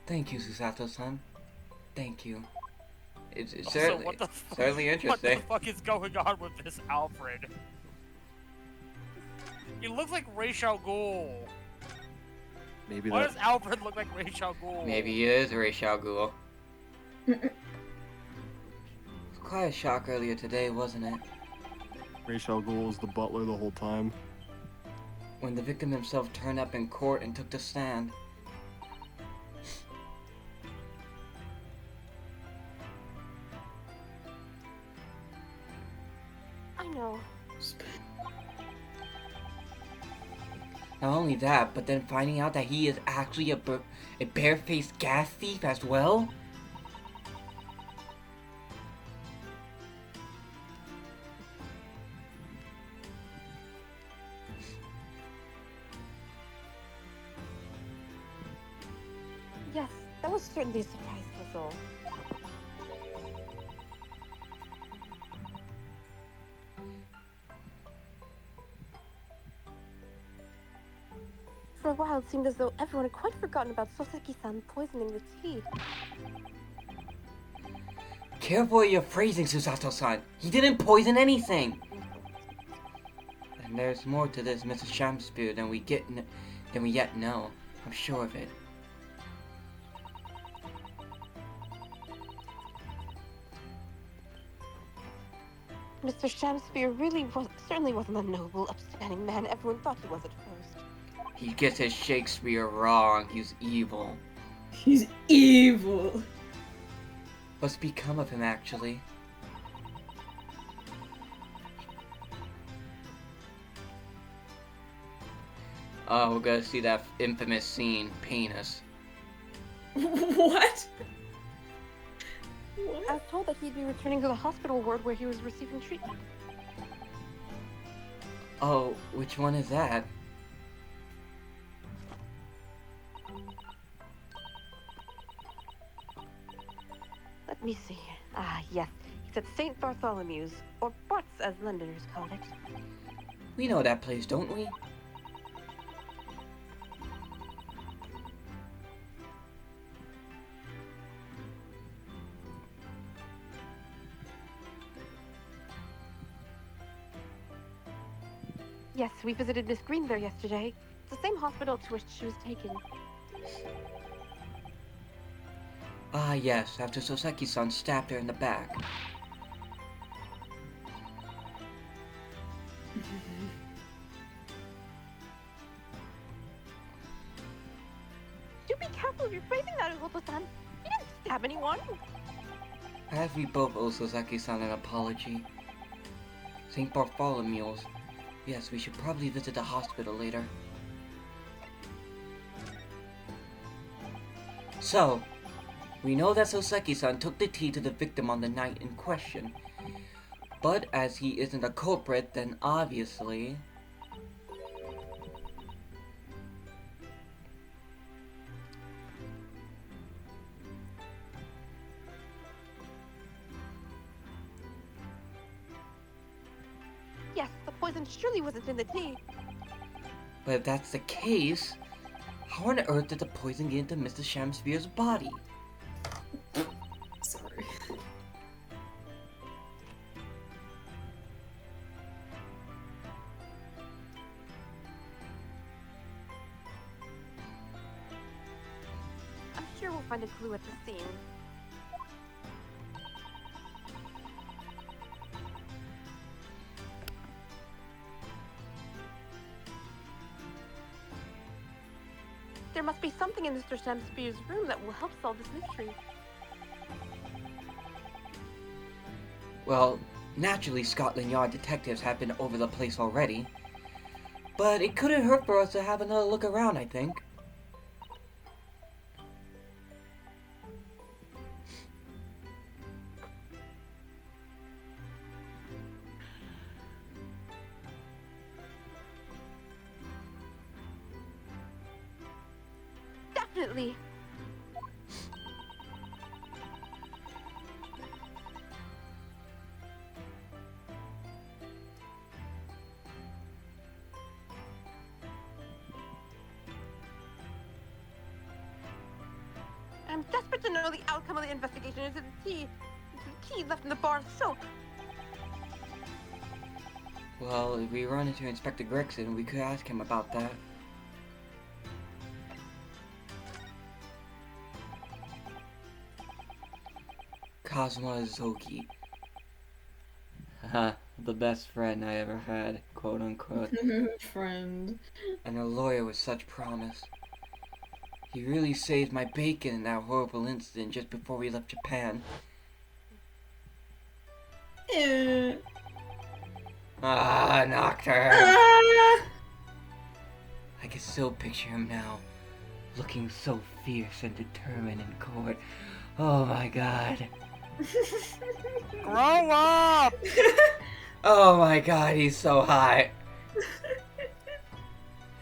Thank you, Susato-san. Thank you. It's Also, certainly, what the fuck? certainly What interesting. the fuck is going on with this Alfred? He looks like Ra's al Ghul. Maybe Why that. does Alfred look like Ra's al Ghul? Maybe he is Ra's al Ghul. It was quite a shock earlier today, wasn't it? Ra's al Ghul was the butler the whole time. When the victim himself turned up in court and took the stand. I know. Not only that, but then finding out that he is actually a barefaced gas thief as well? Yes, that was certainly a surprise to us all. For a while, it seemed as though everyone had quite forgotten about Soseki-san poisoning the tea. Careful with your phrasing, Susato-san. He didn't poison anything. And there's more to this Mrs. Shamspear than we yet know. I'm sure of it. Mr. Shamspear certainly wasn't the noble, upstanding man everyone thought he was at first. He gets his Shakespeare wrong. He's evil. He's evil. What's become of him, actually? Oh, we're gonna see that infamous scene, penis. What? I What? was told that he'd be returning to the hospital ward where he was receiving treatment. Oh, which one is that? Let me see. Ah, yes. He's at St. Bartholomew's, or Bart's as Londoners call it. We know that place, don't we? Yes, we visited Miss Green there yesterday. It's the same hospital to which she was taken. Ah, yes, after Soseki-san stabbed her in the back. Do be careful of your phrasing, Naruhodo-san. You didn't stab anyone. As we both owe Soseki-san an apology. St. Bartholomew's. Yes, we should probably visit the hospital later. So, we know that Soseki-san took the tea to the victim on the night in question. But as he isn't a culprit, then obviously... poison surely wasn't in the tea. But if that's the case, how on earth did the poison get into Mr. Shamsphere's body? Sorry. I'm sure we'll find a clue at the scene. There must be something in Mr. Shamsphere's room that will help solve this mystery. Well, naturally Scotland Yard detectives have been over the place already. But it couldn't hurt for us to have another look around, I think. Definitely. I'm desperate to know the outcome of the investigation into the tea. The tea left in the bar of soap. Well, if we run into Inspector Gregson, we could ask him about that. Cosmo Zoki. Haha, the best friend I ever had, quote unquote. Friend. And a lawyer with such promise. He really saved my bacon in that horrible incident just before we left Japan. Eh. Ah, Nocturne! Ah! I can still picture him now, looking so fierce and determined in court. Oh my god. Grow up! Oh my god, he's so hot.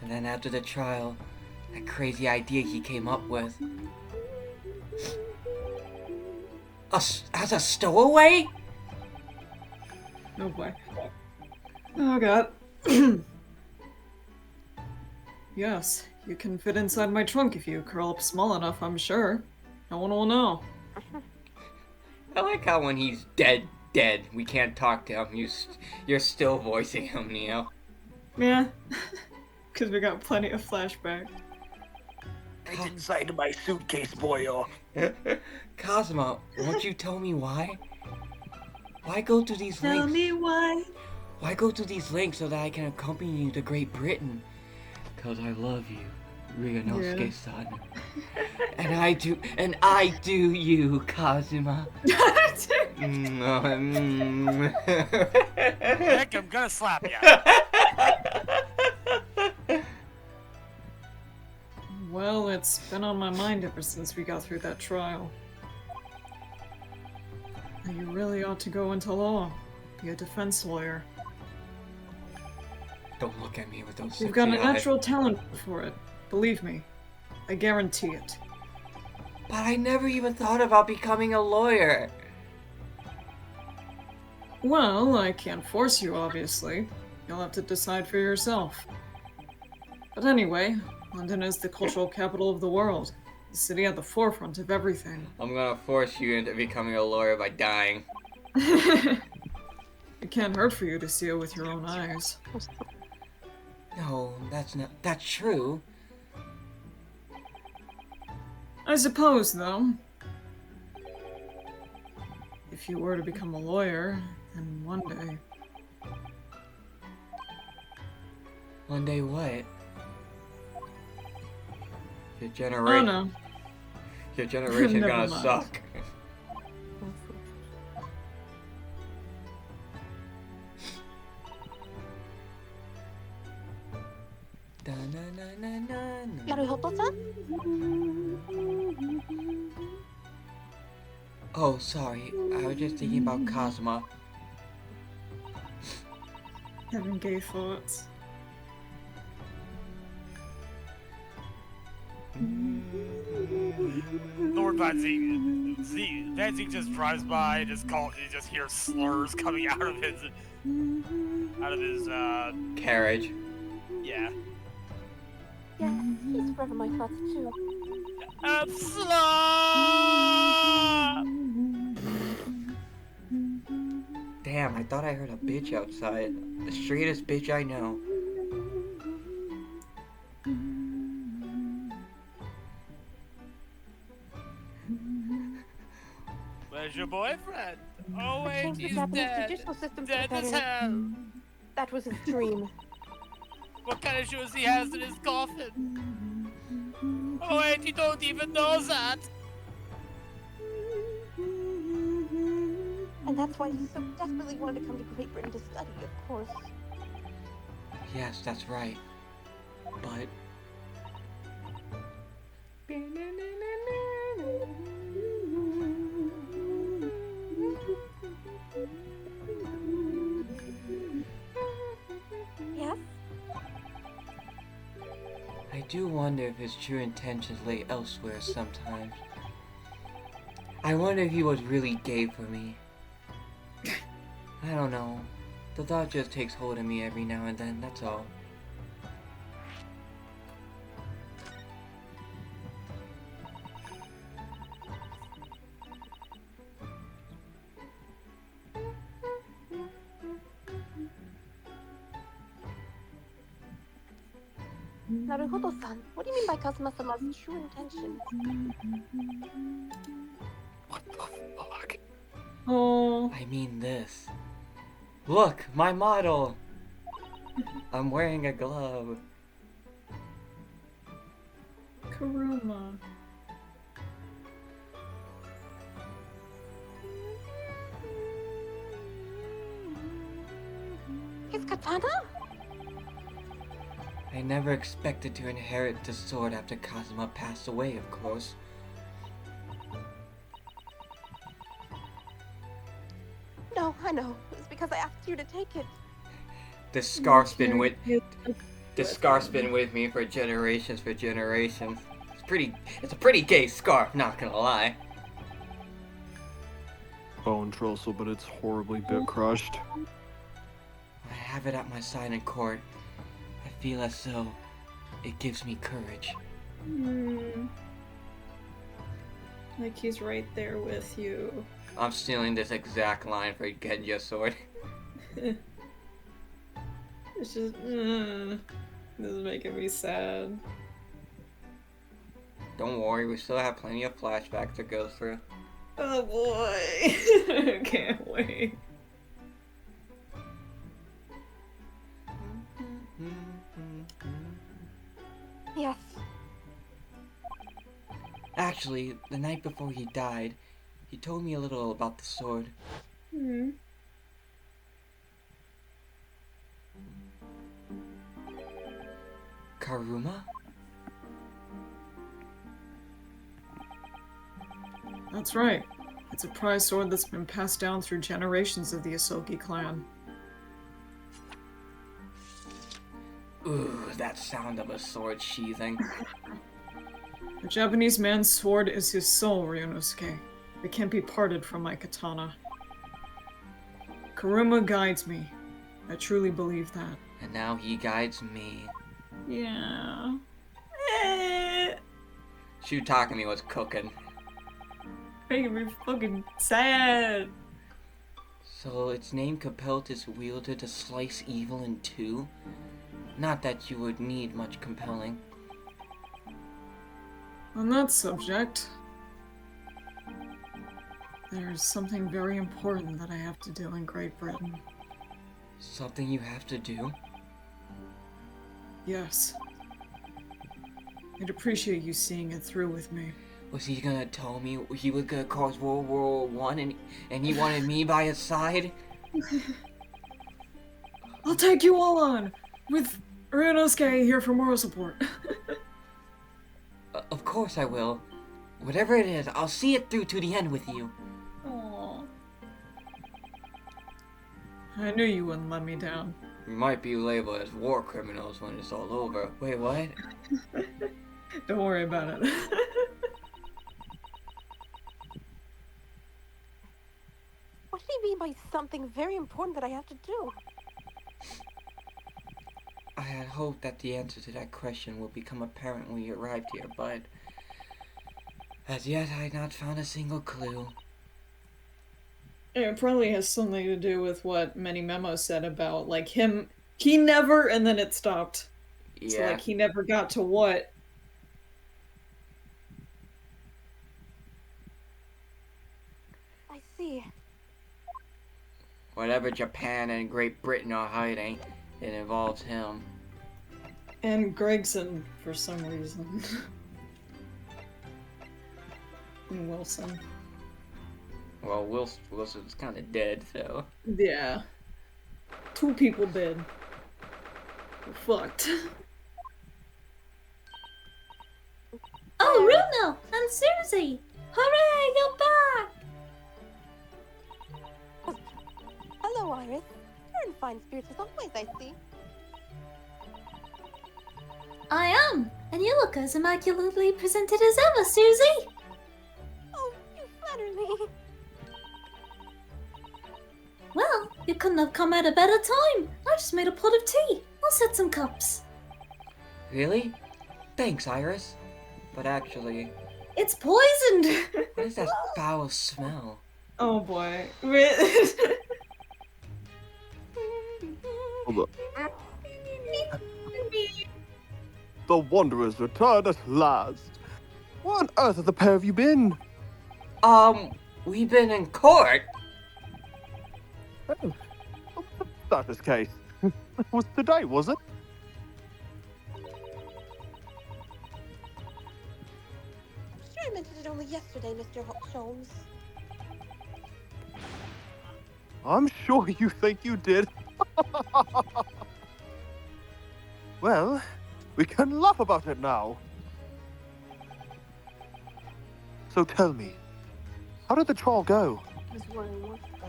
And then after the trial, that crazy idea he came up with. As a stowaway? No way. Oh god. Yes, you can fit inside my trunk if you curl up small enough, I'm sure. No one will know. I like how when he's dead, we can't talk to him. You're still voicing him, Neo. Yeah. Because we got plenty of flashback. It's inside my suitcase, boyo. Cosmo, won't you tell me why? Why go to these Tell links? me why. Why go to these links so that I can accompany you to Great Britain? Cause I love you, Ryunosuke-san. And I do you, Kazuma. Heck, I'm gonna slap ya. Well, it's been on my mind ever since we got through that trial. You really ought to go into law. Be a defense lawyer. Don't look at me with those You've got a sexy eyes. natural talent for it. Believe me. I guarantee it. But I never even thought about becoming a lawyer. Well, I can't force you, obviously. You'll have to decide for yourself. But anyway, London is the cultural capital of the world. The city at the forefront of everything. I'm gonna force you into becoming a lawyer by dying. It can't hurt for you to see it with your own eyes. No, that's true. I suppose, though, if you were to become a lawyer, then one day... One day what? Your Oh generation. no. Your generation's Never gonna mind. suck. Da-na-na-na-na-na. なるほどさん Oh, sorry. I was just thinking about Cosmo. Having gay thoughts. Lord Van Zeke just drives by, he just hears slurs coming out of his. out of his, Carriage. yeah. Yes, he's forever my thoughts too. Absalom! Damn, I thought I heard a bitch outside. The straightest bitch I know. Where's your boyfriend? Oh I wait, changed the he's Japanese dead. judicial system for Dead the as better. hell. That was his dream. What kind of shoes he has in his coffin? Oh wait, you don't even know that. And that's why he so desperately wanted to come to Great Britain to study, of course. Yes, that's right. But Yes? I do wonder if his true intentions lay elsewhere sometimes. I wonder if he was really gay for me. I don't know. The thought just takes hold of me every now and then, that's all. Naruhodo-san, what do you mean by Kazuma-sama's true intentions? What the fuck? Oh, I mean this. Look, my model! I'm wearing a glove. Karuma. His katana? I never expected to inherit the sword after Kazuma passed away, of course. No, I know. It was because I asked you to take it. The scarf's been with me for generations. It's a pretty gay scarf, not gonna lie. Bone trousel, but it's horribly bit crushed. I have it at my side in court. I feel as though it gives me courage. Like he's right there with you. I'm stealing this exact line for Genja's sword. It's just, this is making me sad. Don't worry, we still have plenty of flashbacks to go through. Oh boy, I can't wait. Yes. Actually, the night before he died, he told me a little about the sword. Karuma? That's right. It's a prize sword that's been passed down through generations of the Asogi clan. Ooh, that sound of a sword sheathing. The Japanese man's sword is his soul, Ryunosuke. It can't be parted from my katana. Karuma guides me. I truly believe that. And now he guides me. Yeah. Shutakami was cooking. Making me fucking sad. So its name compelled its wielder to slice evil in two? Not that you would need much compelling. On that subject, there's something very important that I have to do in Great Britain. Something you have to do? Yes. I'd appreciate you seeing it through with me. Was he gonna tell me he was gonna cause World War I and he wanted me by his side? I'll take you all on! With Ryunosuke here for moral support. Of course I will. Whatever it is, I'll see it through to the end with you. Aww. I knew you wouldn't let me down. We might be labeled as war criminals when it's all over. Wait, what? Don't worry about it. What do you mean by something very important that I have to do? had hoped that the answer to that question will become apparent when we arrived here, but as yet I had not found a single clue. It probably has something to do with what Many Memo said about, like, him. He never, and then it stopped. So, Yeah. like, he never got to what? I see. Whatever Japan and Great Britain are hiding, it involves him. And Gregson, for some reason. And Wilson. Well, Wilson's kind of dead, so. Yeah. 2 people dead. We're fucked. Oh, Bruno and Susie! Hooray, you're back! Hello, Iris. You're in fine spirits as always, I see. I am, and you look as immaculately presented as ever, Susie! Oh, you flatter me. Well, you couldn't have come at a better time. I just made a pot of tea. I'll set some cups. Really? Thanks, Iris. But actually, It's poisoned! what is that foul smell? Oh boy. Hold up. The Wanderers return at last. Where on earth have the pair of you been? We've been in court. Oh, that's this case. It was today, was it? Sure, I mentioned it only yesterday, Mr. Holmes. I'm sure you think you did. Well, we can laugh about it now. So tell me, how did the trial go?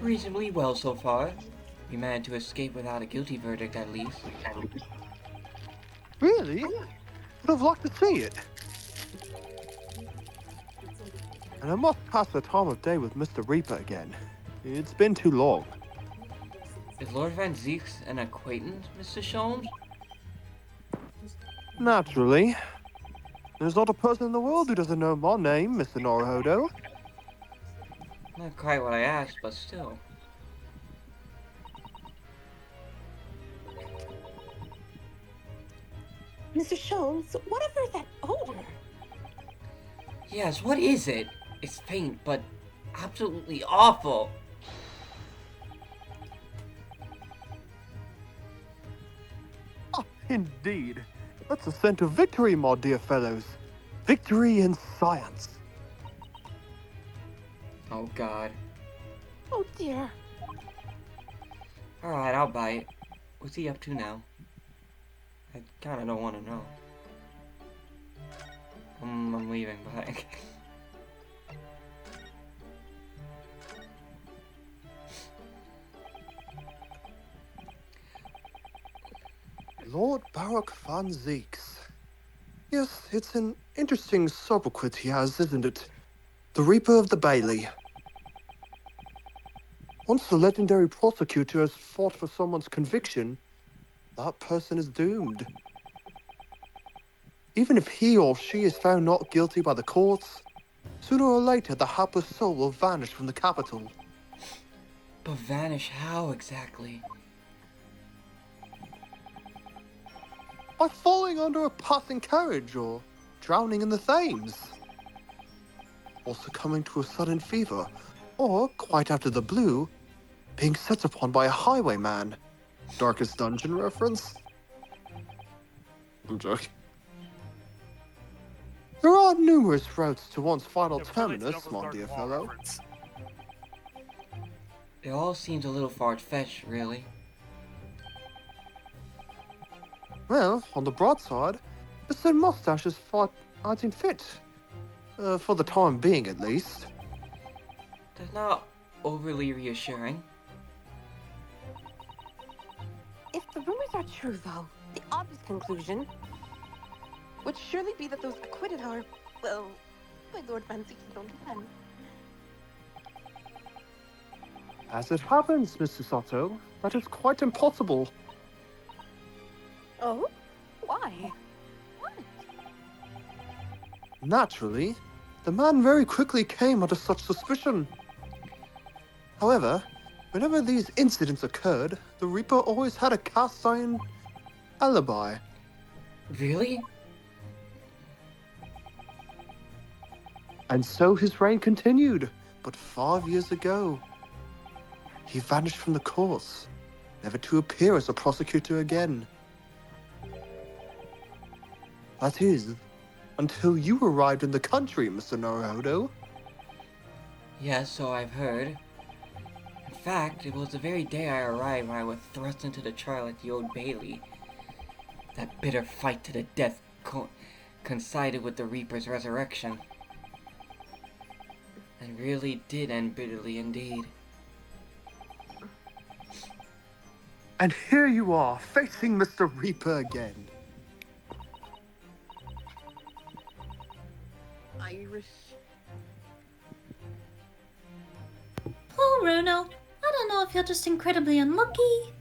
Reasonably well so far. We managed to escape without a guilty verdict, at least. Really? Would have liked to see it. And I must pass the time of day with Mr. Reaper again. It's been too long. Is Lord Van Zeeks an acquaintance, Mr. Sholmes? Naturally. There's not a person in the world who doesn't know my name, Mr. Naruhodo. Not quite what I asked, but still. Mr. Sholmes, whatever is that odor? Yes, what is it? It's faint, but absolutely awful. Ah, indeed. That's a scent of victory, my dear fellows. Victory in science. Oh god. Oh dear. Alright, I'll bite. What's he up to now? I kinda don't want to know. I'm leaving, bye. Lord Baruch Van Zeeks. Yes, it's an interesting sobriquet he has, isn't it? The Reaper of the Bailey. Once the legendary prosecutor has fought for someone's conviction, that person is doomed. Even if he or she is found not guilty by the courts, sooner or later the hapless soul will vanish from the capital. But vanish how exactly? By falling under a passing carriage or drowning in the Thames. Or succumbing to a sudden fever, or, quite out of the blue, being set upon by a highwayman. Darkest Dungeon reference? I'm joking. There are numerous routes to one's final Yeah, related terminus, novels my are dear law fellow. reference. It all seems a little far-fetched, really. Well, on the broadside, Mr. Mustache is fighting fit. For the time being, at least. That's not overly reassuring. If the rumors are true, though, the obvious conclusion would surely be that those acquitted are, well, by Lord Van Zeek's own hand. As it happens, Mr. Sato, that is quite impossible. Oh? Why? What? Naturally, the man very quickly came under such suspicion. However, whenever these incidents occurred, the Reaper always had a cast iron alibi. Really? And so his reign continued. But 5 years ago, he vanished from the course, never to appear as a prosecutor again. That is, until you arrived in the country, Mr. Naruhodo. Yes, so I've heard. In fact, it was the very day I arrived when I was thrust into the trial at the Old Bailey. That bitter fight to the death coincided with the Reaper's resurrection. And really did end bitterly indeed. And here you are, facing Mr. Reaper again. Irish. Poor Bruno. I don't know if you're just incredibly unlucky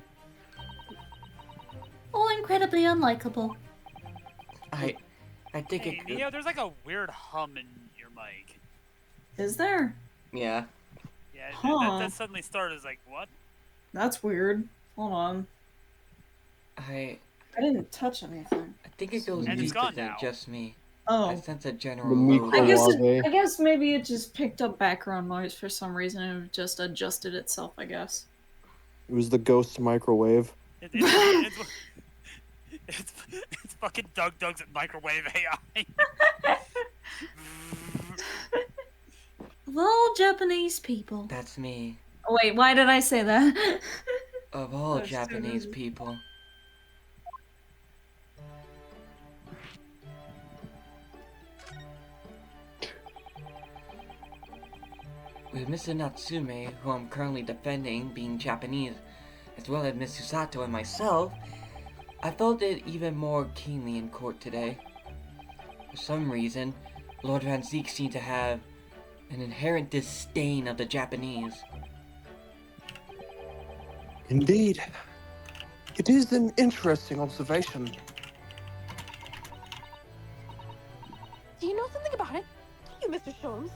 or incredibly unlikable. I think Hey, it. Neo, there's like a weird hum in your mic. Is there? Yeah. Yeah, Huh. that suddenly started as like, what? That's weird. Hold on. I I didn't touch anything. think it goes And it's deeper gone than now. just me. I Oh. sense a The general micro- load. Lave. I guess maybe it just picked up background noise for some reason and it just adjusted itself, I guess. It was the ghost microwave. It's fucking Doug's microwave AI. Of all Japanese people. That's me. Oh, wait, why did I say that? Of all That's too Japanese easy. people. With Mr. Natsume, who I'm currently defending, being Japanese, as well as Miss Susato and myself, I felt it even more keenly in court today. For some reason, Lord Van Zeek seemed to have an inherent disdain of the Japanese. Indeed. It is an interesting observation. Do you know something about it? Do you, Mr. Sholmes?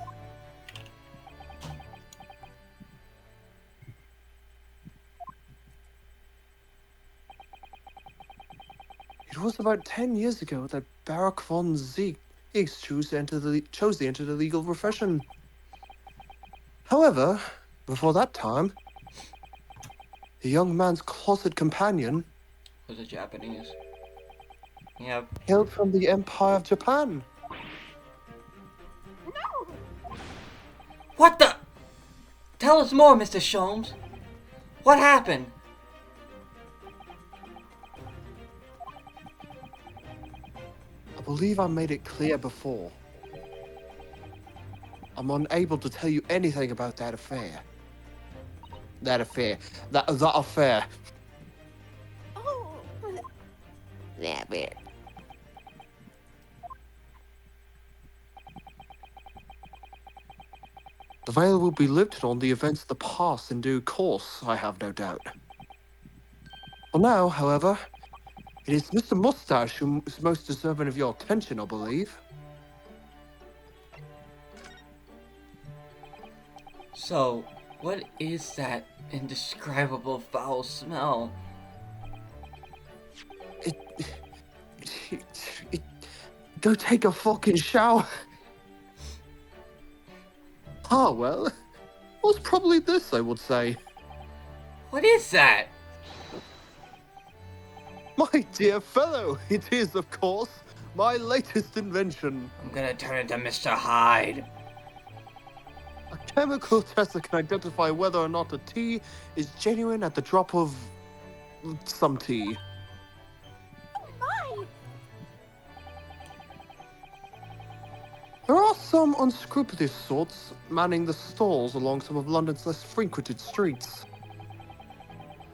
It was about 10 years ago that Barak von Zeek chose to enter the legal profession. However, before that time, the young man's closet companion Was a Japanese. Yep. hailed from the Empire of Japan. What the? Tell us more, Mr. Sholmes. What happened? I believe I made it clear before. I'm unable to tell you anything about that affair. That affair. That affair. Oh. That bear. The veil will be lifted on the events of the past in due course, I have no doubt. For now, however, it is Mr. Mustache who is most deserving of your attention, I believe. So, what is that indescribable foul smell? Go take a fucking shower. Ah, well, it was probably this, I would say. What is that? My dear fellow, it is, of course, my latest invention. I'm gonna turn into Mr. Hyde. A chemical test that can identify whether or not a tea is genuine at the drop of some tea. My! There are some unscrupulous sorts manning the stalls along some of London's less frequented streets.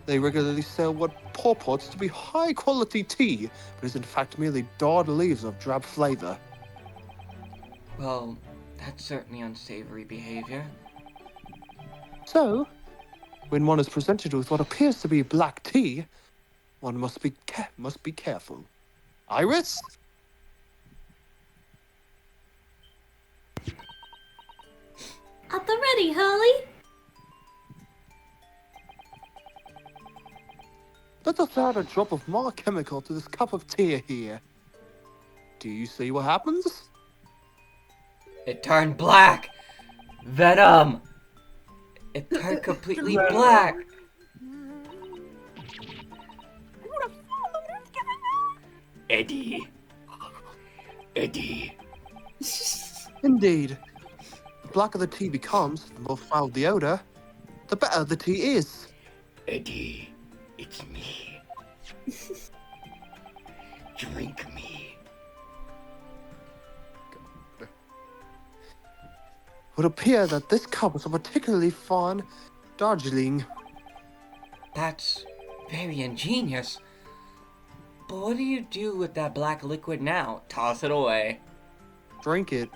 They regularly sell what purports to be high-quality tea, but is in fact merely dark leaves of drab flavor. Well, that's certainly unsavory behavior. So, when one is presented with what appears to be black tea, One must be careful. Iris? At the ready, Hurley. Let us add a drop of more chemical to this cup of tea here. Do you see what happens? It turned black! Venom! It turned completely black! Eddie! Eddie! Indeed. The blacker the tea becomes, the more foul the odor, the better the tea is. Eddie, it's me. Drink me. It would appear that this cup is a particularly fine Darjeeling. That's very ingenious. But what do you do with that black liquid now? Toss it away. Drink it,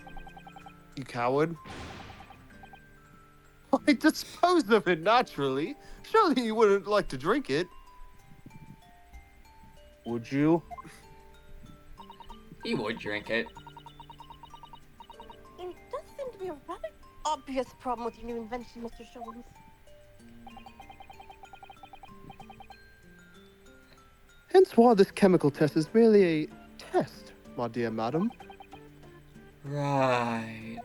you coward. I disposed of it naturally. Surely you wouldn't like to drink it. Would you? He would drink it. There does seem to be a rather obvious problem with your new invention, Mr. Sholmes. Hence why this chemical test is merely a test, my dear madam. Right.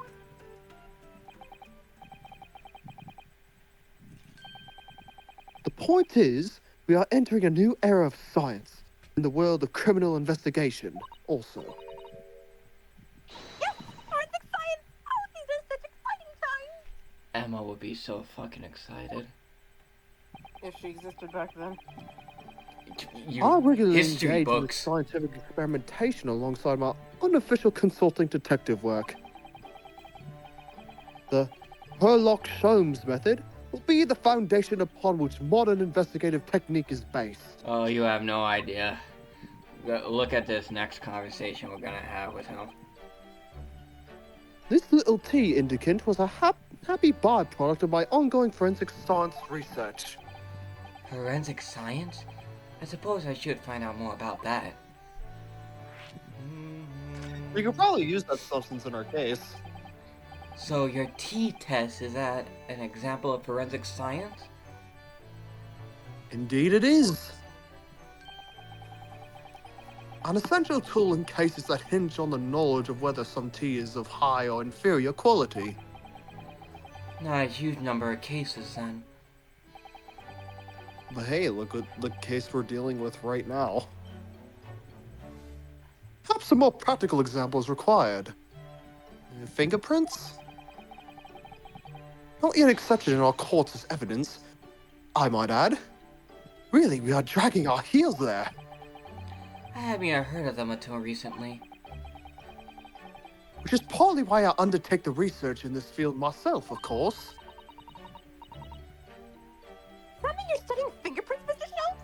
The point is, we are entering a new era of science in the world of criminal investigation, also. Yes! Forensic science! Oh, these are such exciting times! Emma would be so fucking excited. If she existed back then. I regularly History engage in this books. scientific experimentation alongside my unofficial consulting detective work. The Sherlock Holmes method will be the foundation upon which modern investigative technique is based. Oh, you have no idea. Look at this next conversation we're gonna have with him. This little tea indicant was a happy byproduct of my ongoing forensic science research. Forensic science? I suppose I should find out more about that. We could probably use that substance in our case. So your tea test, is that an example of forensic science? Indeed it is. An essential tool in cases that hinge on the knowledge of whether some tea is of high or inferior quality. Not a huge number of cases then. But hey, look at the case we're dealing with right now. Perhaps a more practical example is required. Fingerprints? Not yet accepted in our courts as evidence, I might add. Really, we are dragging our heels there. I haven't heard of them until recently. Which is partly why I undertake the research in this field myself, of course. Does that mean you're studying fingerprints, Mr. Sholmes?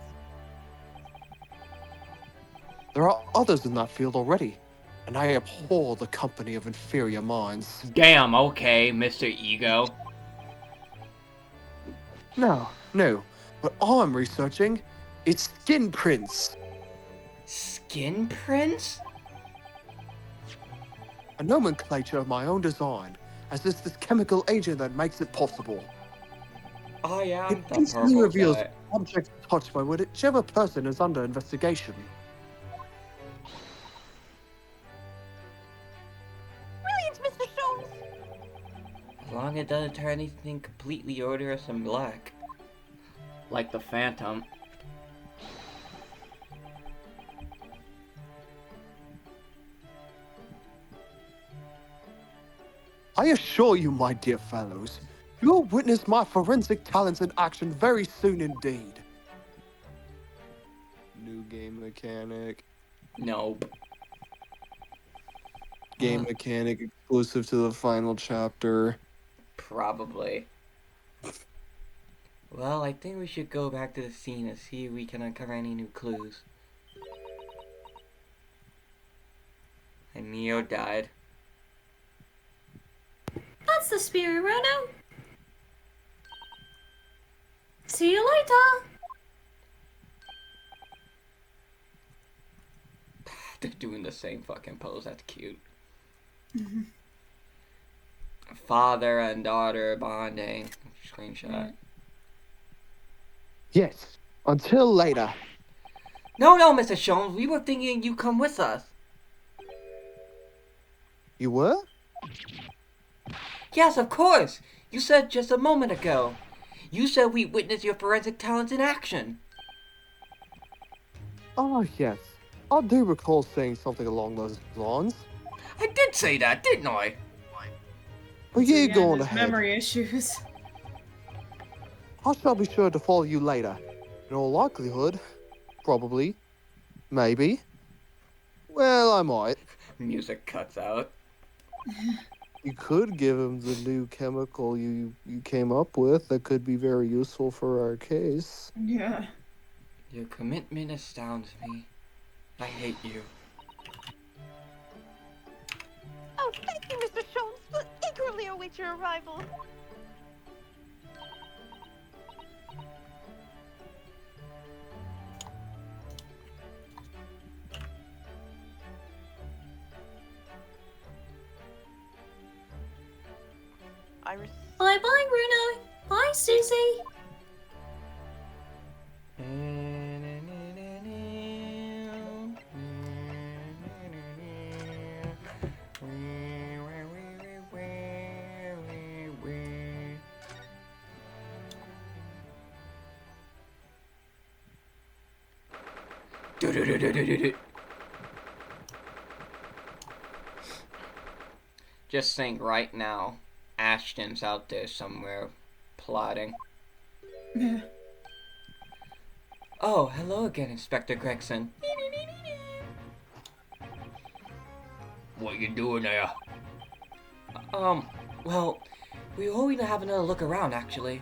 There are others in that field already, and I abhor the company of inferior minds. Damn, okay, Mr. Ego. No, what I'm researching is skin prints. Skin prints? A nomenclature of my own design, as is this chemical agent that makes it possible. I am It the instantly purple reveals guy. objects touched by whichever person is under investigation. Brilliant, Mr. Sholmes! As long as it doesn't turn anything completely odorous and black. Like the Phantom. I assure you, my dear fellows, you will witness my forensic talents in action very soon indeed. New game mechanic. Nope. Game mechanic exclusive to the final chapter. Probably. Well, I think we should go back to the scene and see if we can uncover any new clues. And Neo died. That's the spirit, Rono. See you later. They're doing the same fucking pose. That's cute. Father and daughter bonding. Screenshot. Yes. Until later. No, Mr. Jones. We were thinking you come with us. You were? Yes, of course. You said just a moment ago. You said we witnessed your forensic talents in action. Oh, yes. I do recall saying something along those lines. I did say that, didn't I? But you So, go on there's ahead. memory issues. I shall be sure to follow you later. In all likelihood. Probably. Maybe. Well, I might. Music cuts out. You could give him the new chemical you came up with that could be very useful for our case. Yeah. Your commitment astounds me. I hate you. Oh, thank you, Mr. Jones. We'll eagerly await your arrival. Iris. Bye bye, Bruno. Bye, Susie. Just think right now, Ashton's out there somewhere plotting. Yeah. Oh, hello again, Inspector Gregson. What you doing there? Well, we were hoping to have another look around, actually.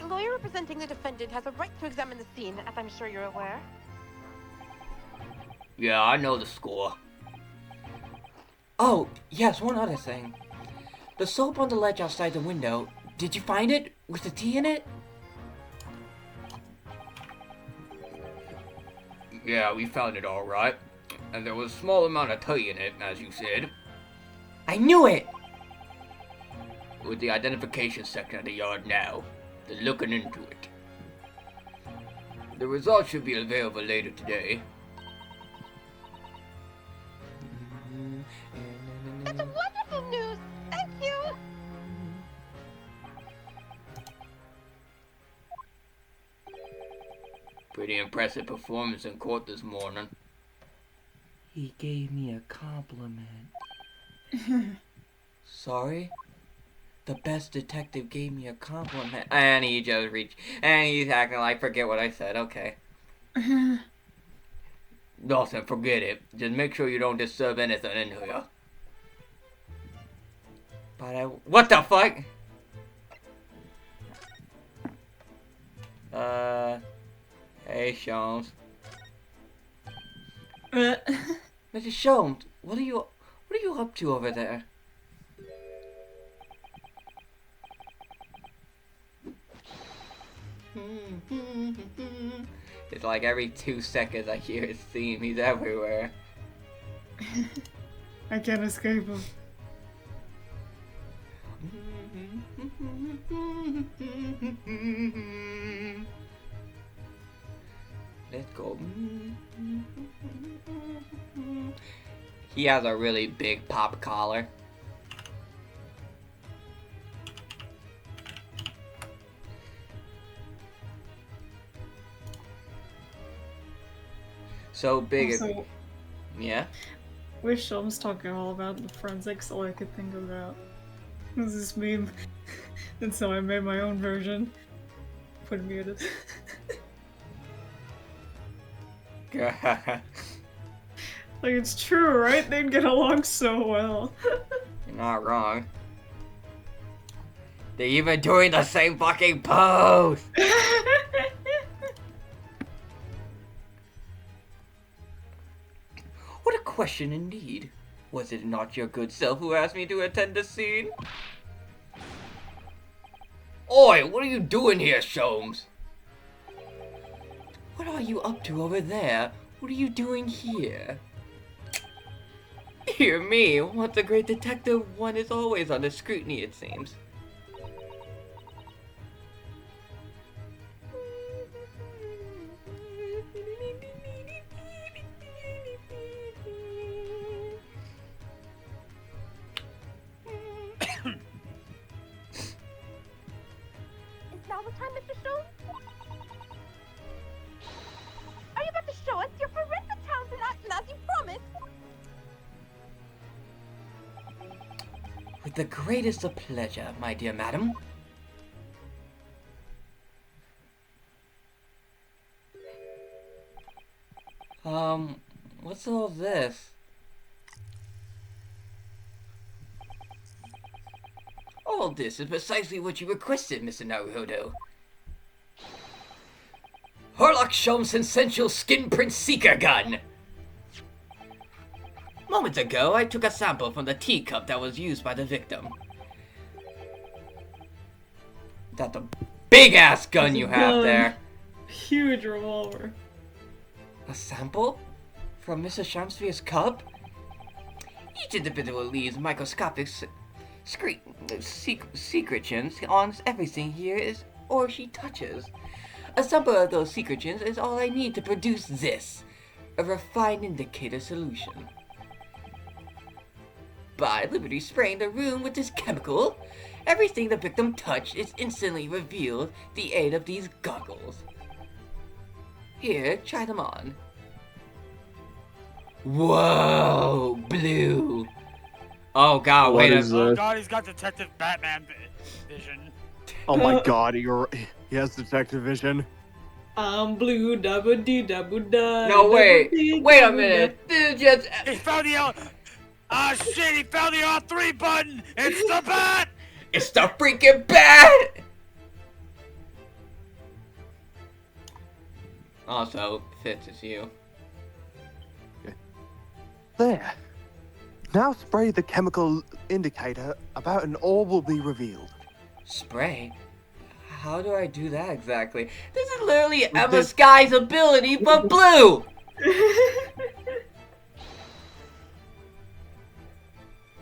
The lawyer representing the defendant has a right to examine the scene, as I'm sure you're aware. Yeah, I know the score. Oh, yes, one other thing. The soap on the ledge outside the window, did you find it? With the tea in it? Yeah, we found it alright. And there was a small amount of tea in it, as you said. I knew it! With the identification section of the yard now. They're looking into it. The results should be available later today. That's wonderful news! Thank you! Pretty impressive performance in court this morning. He gave me a compliment. Sorry? The best detective gave me a compliment. And he just reached. And he's acting like, forget what I said. Okay. Dawson, forget it. Just make sure you don't disturb anything in here. But what the fuck? Hey, Sholmes. Mrs. Sholmes, what are you up to over there? It's like every 2 seconds I hear his theme. He's everywhere. I can't escape him. Let's go. He has a really big pop collar. So big. Also, Yeah. wish I was talking all about the forensics. All I could think about was this meme, and so I made my own version. Put muted. Like, it's true, right? They'd get along so well. You're not wrong. They're even doing the same fucking pose! What a question indeed. Was it not your good self who asked me to attend the scene? Oi, what are you doing here, Sholmes? What are you up to over there? What are you doing here? Dear me, what the great detective one is always under scrutiny, it seems. Is now the time, Mr. Stone? Are you about to show us your horrendous talents in acting as you promised? With the greatest of pleasure, my dear madam. What's all this? All this is precisely what you requested, Mr. Naruhodo. Harlock Shom's Essential Skin Print Seeker Gun! Moments ago, I took a sample from the teacup that was used by the victim. That's a big-ass gun It's a you have gun. there. Huge revolver. A sample? From Mr. Shamsphere's cup? Each individual leaves microscopic secretions on everything here is or she touches. A sample of those secretions is all I need to produce this, a refined indicator solution. By liberty spraying the room with this chemical, everything the victim touched is instantly revealed the aid of these goggles. Here, try them on. Whoa, blue. Oh god, What wait a is Oh this? god, he's got Detective Batman vision. Oh my god, he has detective vision. I'm blue, dabba dee dabba da. No, wait a dabba minute. This is just He found the Ah shit, he found the R3 button! It's the bat! it's the freaking bat. Also, Fitz is you. There. Now spray the chemical indicator about and all will be revealed. Spray? How do I do that exactly? This is literally Emma Sky's ability, but blue!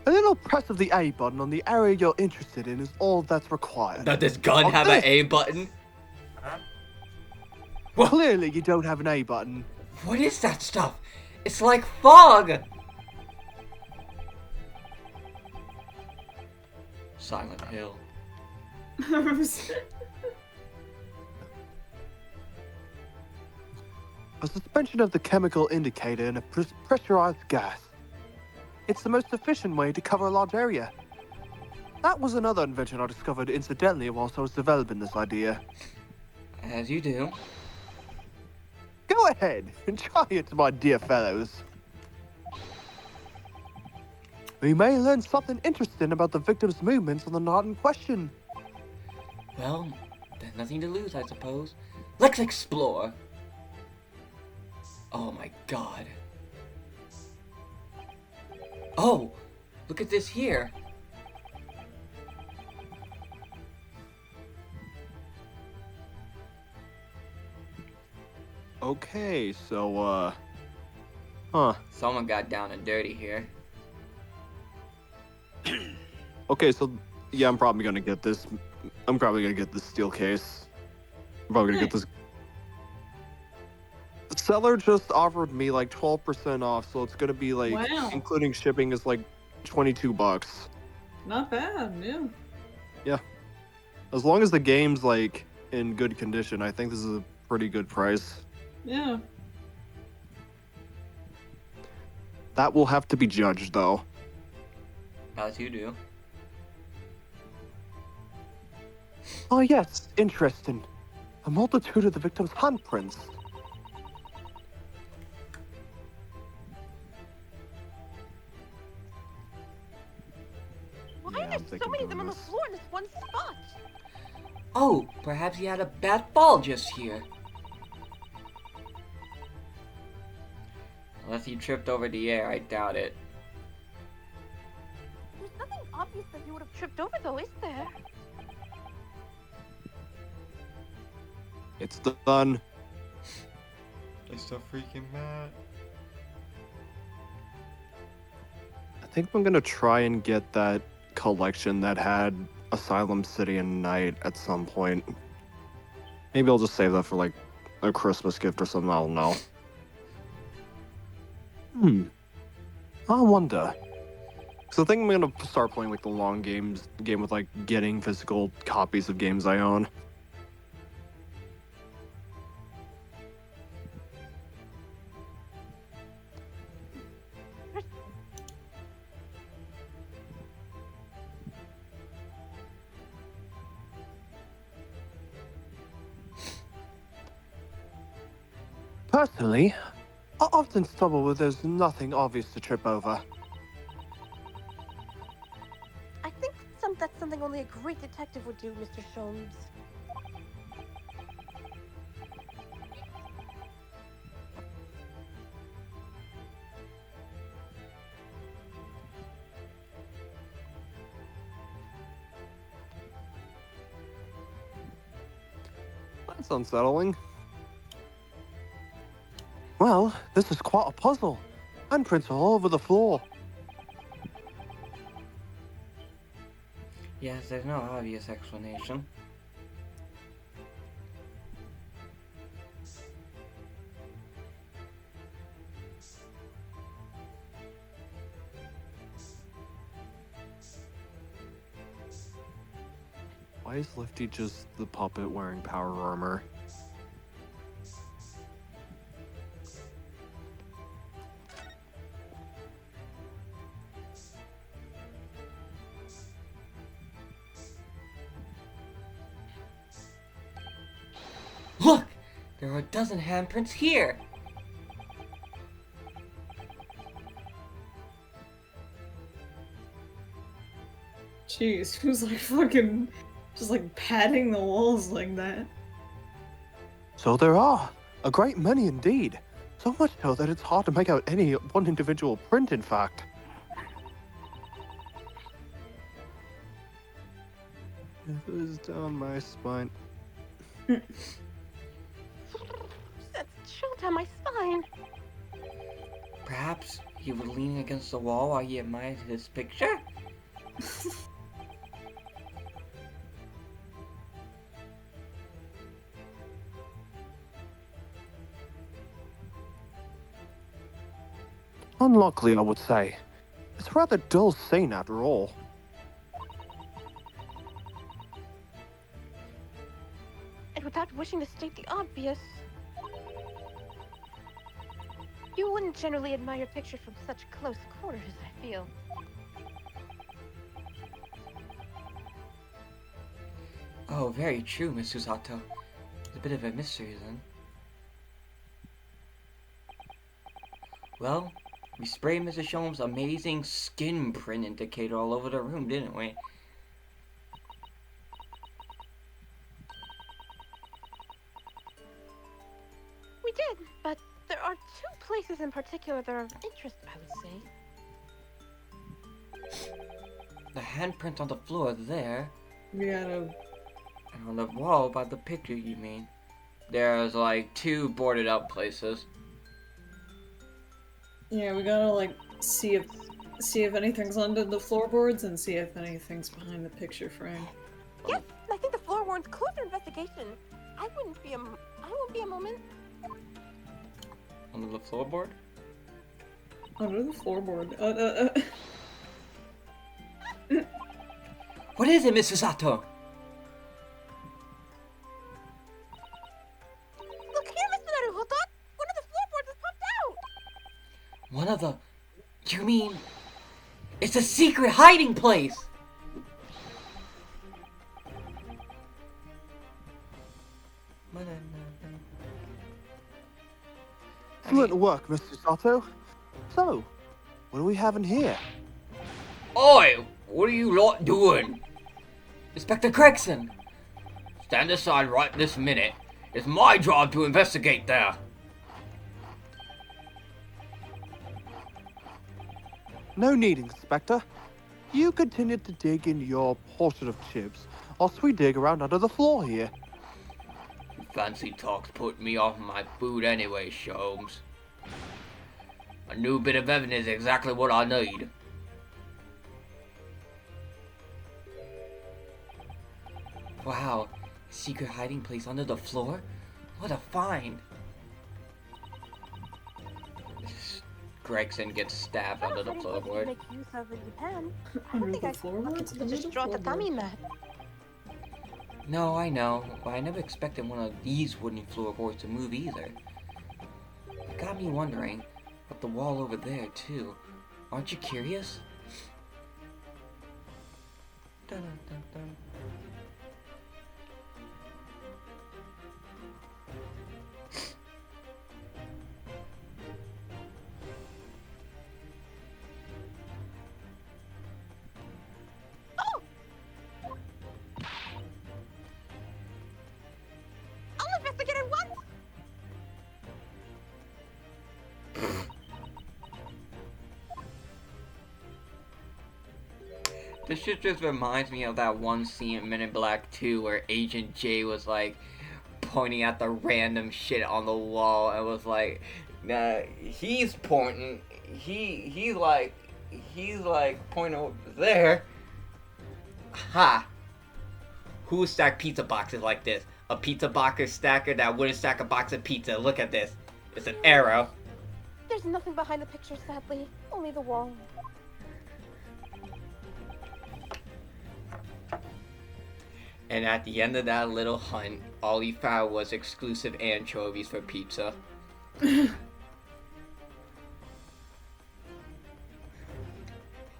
A little press of the A button on the area you're interested in is all that's required. Does this gun have an A button? Clearly you don't have an A button. What is that stuff? It's like fog! Silent Hill. A suspension of the chemical indicator in a pressurized gas. It's the most efficient way to cover a large area. That was another invention I discovered incidentally whilst I was developing this idea. As you do. Go ahead and try it, my dear fellows. We may learn something interesting about the victim's movements on the night in question. Well, there's nothing to lose, I suppose. Let's explore. Oh my god. Oh, look at this here. Okay, so, huh. Someone got down and dirty here. Okay, so yeah, I'm probably gonna get this. I'm probably gonna get this steel case. I'm probably gonna get this. The seller just offered me like 12% off, so it's gonna be like, Wow. including shipping, is like $22. Not bad, yeah. As long as the game's like in good condition, I think this is a pretty good price. Yeah. That will have to be judged, though. As you do. Oh yes, interesting. A multitude of the victim's handprints. Why Yeah, are I'm there so thinking many of them on doing the this. floor in this one spot? Oh, perhaps he had a bad fall just here. Unless he tripped over the air, I doubt it. There's nothing obvious that he would have tripped over, though, is there? It's done. I still freaking mad. I think I'm gonna try and get that collection that had Asylum City and Night at some point. Maybe I'll just save that for like a Christmas gift or something. I don't know. I wonder. So I think I'm gonna start playing like the long game with like getting physical copies of games I own. Personally, I often stumble where there's nothing obvious to trip over. I think that's something only a great detective would do, Mr. Sholmes. That's unsettling. Well, this is quite a puzzle. Handprints are all over the floor. Yes, there's no obvious explanation. Why is Lifty just the puppet wearing power armor? Look! There are a dozen handprints here! Jeez, who's like fucking just like patting the walls like that? So there are. A great many indeed. So much so that it's hard to make out any one individual print, in fact. It is down my spine. That's chill down my spine. Perhaps he was leaning against the wall while he admired his picture? Unlikely, I would say. It's a rather dull scene after all. And without wishing to state the obvious, you wouldn't generally admire a picture from such close quarters, I feel. Oh, very true, Miss Susato. It's a bit of a mystery then. Well, we sprayed Mrs. Sholmes' amazing skin print indicator all over the room, didn't we? We did, but there are two places in particular that are of interest, I would say. The handprint on the floor there, We gotta. and on the wall by the picture, you mean? There's like two boarded up places. Yeah, we gotta like see if anything's under the floorboards and see if anything's behind the picture frame. Yes, I think the floor warrants closer investigation. I won't be a moment. Under the floorboard? Under the floorboard. What is it, Miss Susato? Look here, Mr. Naruhodo! One of the floorboards has popped out! One of the... You mean... It's a secret hiding place! Excellent work, Mr. Sato. So, what do we have in here? Oi! What are you lot doing? Inspector Gregson! Stand aside right this minute. It's my job to investigate there. No need, Inspector. You continue to dig in your portion of chips, whilst we dig around under the floor here. Fancy talk's putting me off my food anyway, Sholmes. A new bit of evidence is exactly what I need. Wow, secret hiding place under the floor? What a find! Gregson gets stabbed under the floorboard. Make use of it, you can. I Under don't think the I floorboards? could Under just the draw the dummy floorboard. mat. No, I know, but I never expected one of these wooden floorboards to move either. It got me wondering about the wall over there, too. Aren't you curious? Dun, dun, dun. I'll investigate it once. This shit just reminds me of that one scene in Men in Black 2 where Agent J was like pointing at the random shit on the wall and was like, nah, he's pointing, he's like pointing over there. Ha! Who stacked pizza boxes like this? A pizza box stacker that wouldn't stack a box of pizza. Look at this. It's an arrow. There's nothing behind the picture, sadly. Only the wall. And at the end of that little hunt, all he found was exclusive anchovies for pizza. You're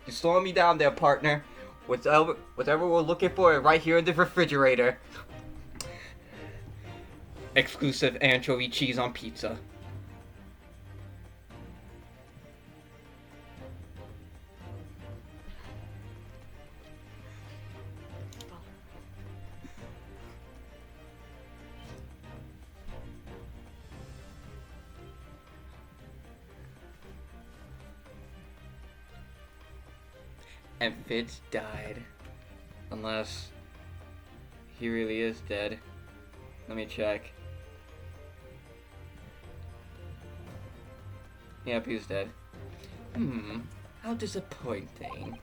slowing me down there, partner. Whatever we're looking for right here in the refrigerator. Exclusive anchovy cheese on pizza. And Fitz died. Unless he really is dead. Let me check. Yep, he's dead. How disappointing.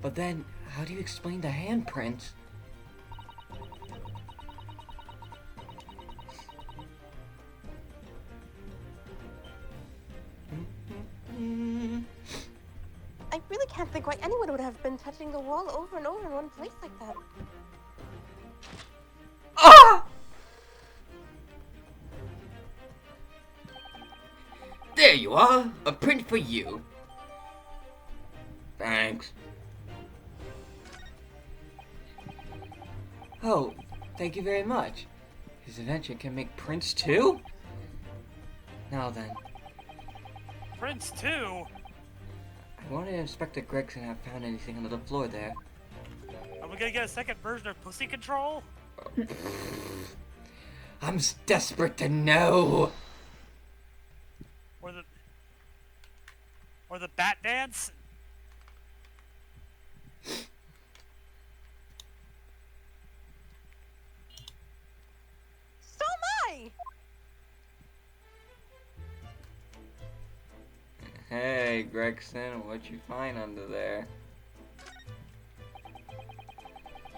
But then, how do you explain the handprints? I really can't think why anyone would have been touching the wall over and over in one place like that. Ah! There you are! A print for you. Thanks. Oh, thank you very much. His invention can make prints too? Now then, Prince 2? I wonder if Inspector Gregson have found anything under the floor there. Are we gonna get a second version of Pussy Control? I'm desperate to know. Or the Bat Dance? So am I! Hey, Gregson, what you find under there?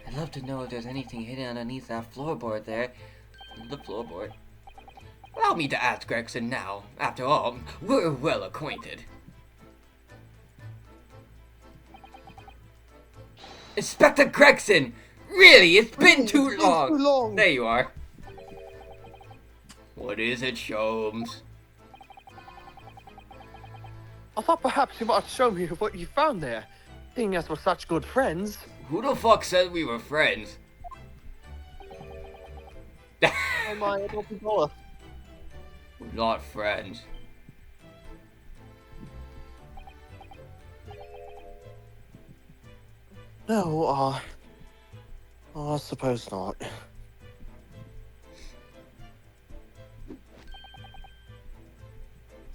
I'd love to know if there's anything hidden underneath that floorboard there. The floorboard. Allow me to ask Gregson now. After all, we're well acquainted. Inspector Gregson! Really, it's been too long! There you are. What is it, Sholmes? I thought perhaps you might show me what you found there, seeing as we're such good friends. Who the fuck said we were friends? Oh my adopted dollar. We're not friends. No, I suppose not.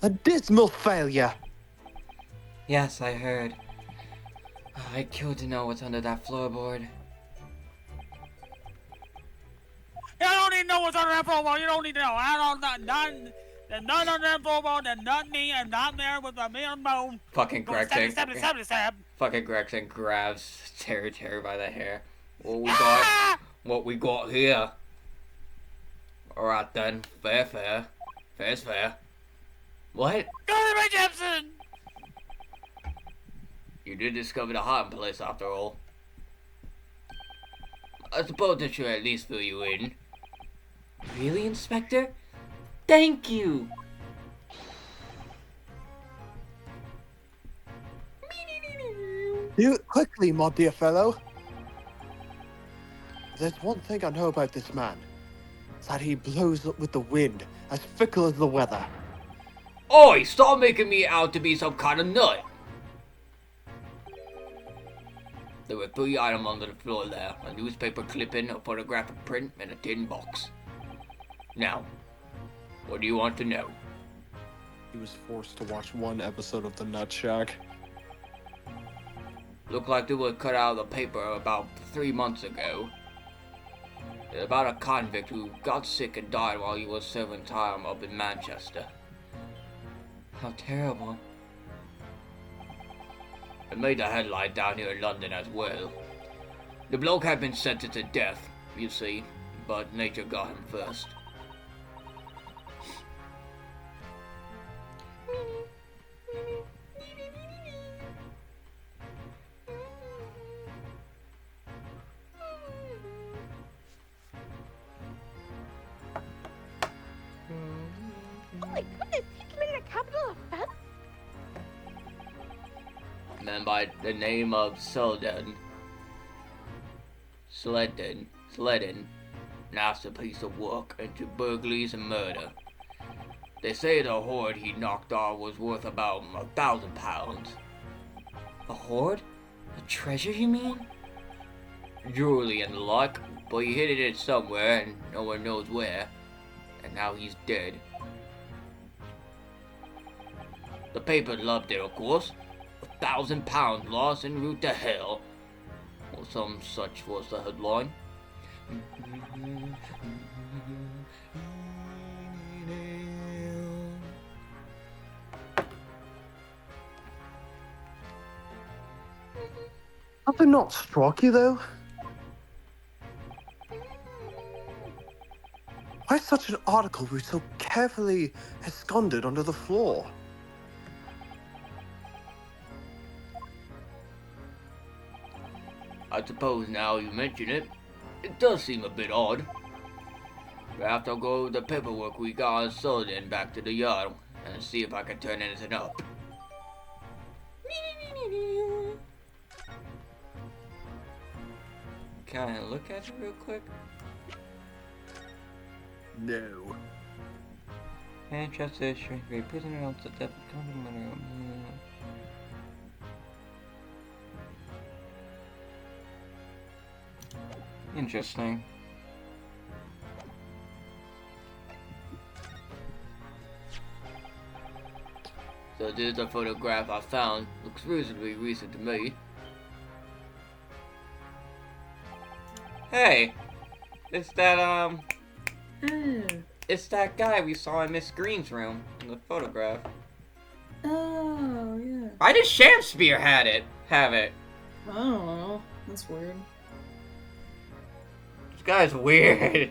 A dismal failure. Yes, I heard. I'd kill to know what's under that floorboard. Yeah, need to know what's on that profile. You don't need to know. I don't know. There's none on that profile. There's not me. I'm not there with me on bone. Fucking Gregson. Stab. Fucking Gregson grabs Terry by the hair. Ah! What we got here? Alright then. Fair. Fair's fair. What? Go to my Jepson! You did discover the hiding place after all. I suppose that should at least fill you in. Really, Inspector? Thank you! Do it quickly, my dear fellow. There's one thing I know about this man. It's that he blows up with the wind, as fickle as the weather. Oi! Stop making me out to be some kind of nut! There were 3 items under the floor there. A newspaper clipping, a photographic print, and a tin box. Now, what do you want to know? He was forced to watch one episode of The Nut Shack. Looked like they were cut out of the paper about 3 months ago. About a convict who got sick and died while he was serving time up in Manchester. How terrible. It made the headline down here in London as well. The bloke had been sentenced to death, you see, but nature got him first. Oh my goodness, he committed a capital offense? A man by the name of Sledden, nasty piece of work into burglaries and murder. They say the hoard he knocked off was worth about £1,000. A hoard? A treasure, you mean? Jewelry and the like, but he hid it somewhere and no one knows where. And now he's dead. The paper loved it, of course. £1,000 lost en route to hell. Or some such was the headline. Have they not struck you, though? Why is such an article be so carefully esconded under the floor? I suppose now you mention it, it does seem a bit odd. Perhaps I'll go with the paperwork we got on Sullivan back to the yard and see if I can turn anything up. Can I look at it real quick? No. Manchester Shrewsbury prisoner else to death. Interesting. So this is a photograph I found. Looks reasonably recent to me. Hey! It's that, It's that guy we saw in Miss Green's room in the photograph. Oh, yeah. Why did Shakespeare have it? I don't know. That's weird. This guy's weird.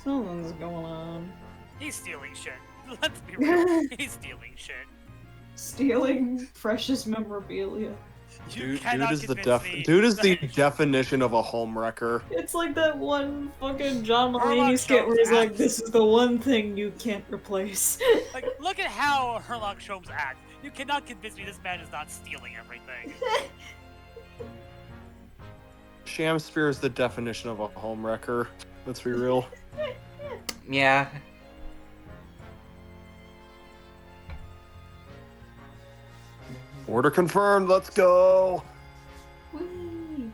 Something's going on. He's stealing shit. Let's be real. He's stealing shit. Stealing precious memorabilia. You Dude cannot is the convince me that- definition of a home wrecker. It's like that one fucking John Herlock Mulaney skit where he's Sholmes like, acts. this is the one thing you can't replace. Like, look at how Herlock Sholmes acts. You cannot convince me this man is not stealing everything. Shakespeare is the definition of a home wrecker. Let's be real. Yeah. Order confirmed. Let's go. Whee!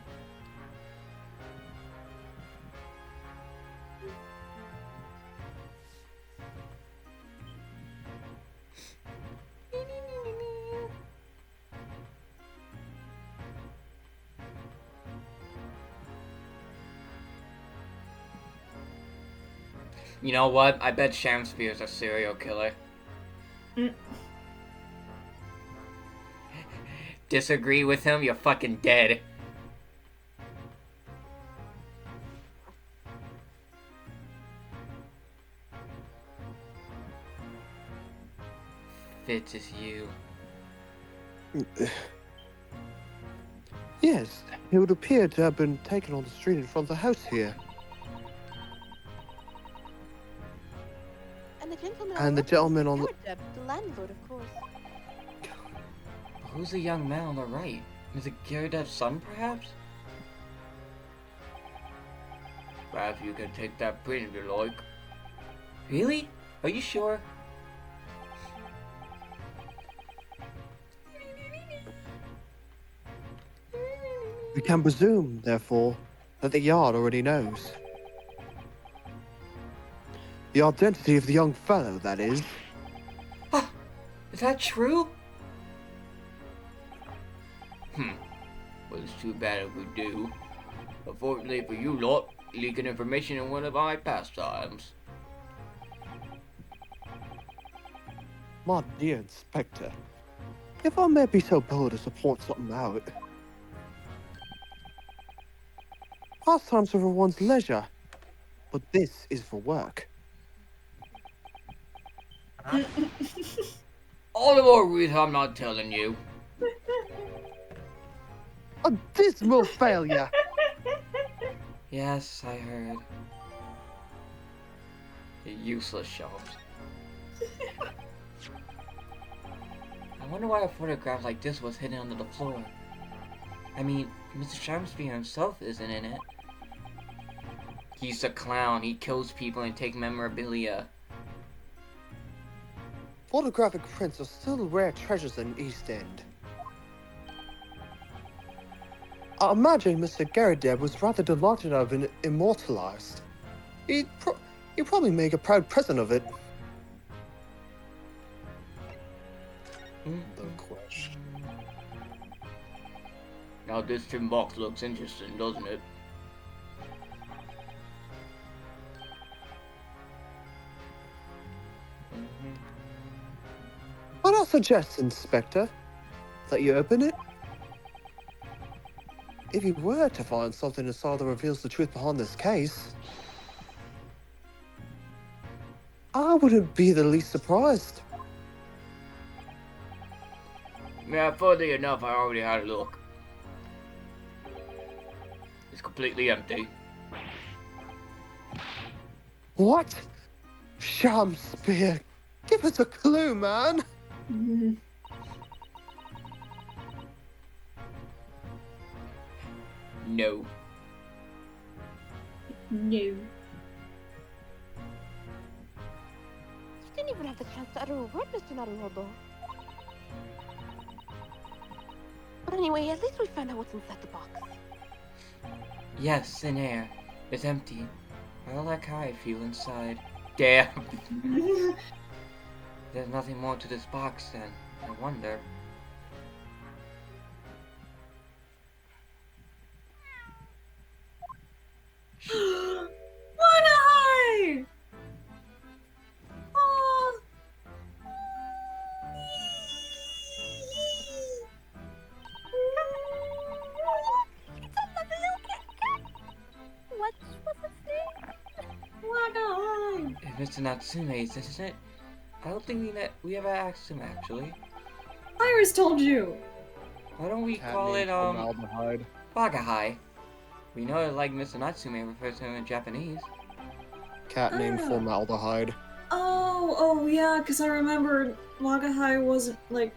You know what? I bet Shamspear's a serial killer. Mm. Disagree with him? You're fucking dead. Fitz is you. Yes, he would appear to have been taken on the street in front of the house here. And the gentleman And the gentleman on the... the landlord, of course. Who's the young man on the right? Is it Gyardev's son, perhaps? Perhaps you can take that print if you like. Really? Are you sure? We can presume, therefore, that the Yard already knows. The identity of the young fellow, that is. Ah, is that true? Well, it's too bad if we do. Unfortunately for you lot, leaking information in one of my pastimes. My dear Inspector, if I may be so bold as to point something out. Pastimes are for one's leisure, but this is for work. All the more reason I'm not telling you. A dismal failure! Yes, I heard. You useless shops. I wonder why a photograph like this was hidden under the floor. I mean, Mr. Shamspear himself isn't in it. He's a clown. He kills people and takes memorabilia. Photographic prints are still rare treasures in East End. I imagine Mr. Garrideb was rather delighted to have been immortalized. He'd probably make a proud present of it. The question. Now this tin box looks interesting, doesn't it? Might I suggest, Inspector, that you open it? If you were to find something inside that reveals the truth behind this case, I wouldn't be the least surprised. Yeah, funny enough, I already had a look. It's completely empty. What? Shamspear, give us a clue, man! No. No. You didn't even have the chance to utter a word, Mr. Naruhodo. But anyway, at least we found out what's inside the box. Yes, thin air. It's empty. I like how I feel inside. Damn. There's nothing more to this box then. I wonder. What a high! Oh. What was its name? What a high! If Mr. Natsume's, isn't it? I don't think we ever asked him actually. Iris told you! Why don't we Cat call named it Formaldehyde. Wagahai? We know that like Mr. Natsume refers to him in Japanese. Cat named Ah. Formaldehyde. Oh yeah, because I remember Wagahai wasn't like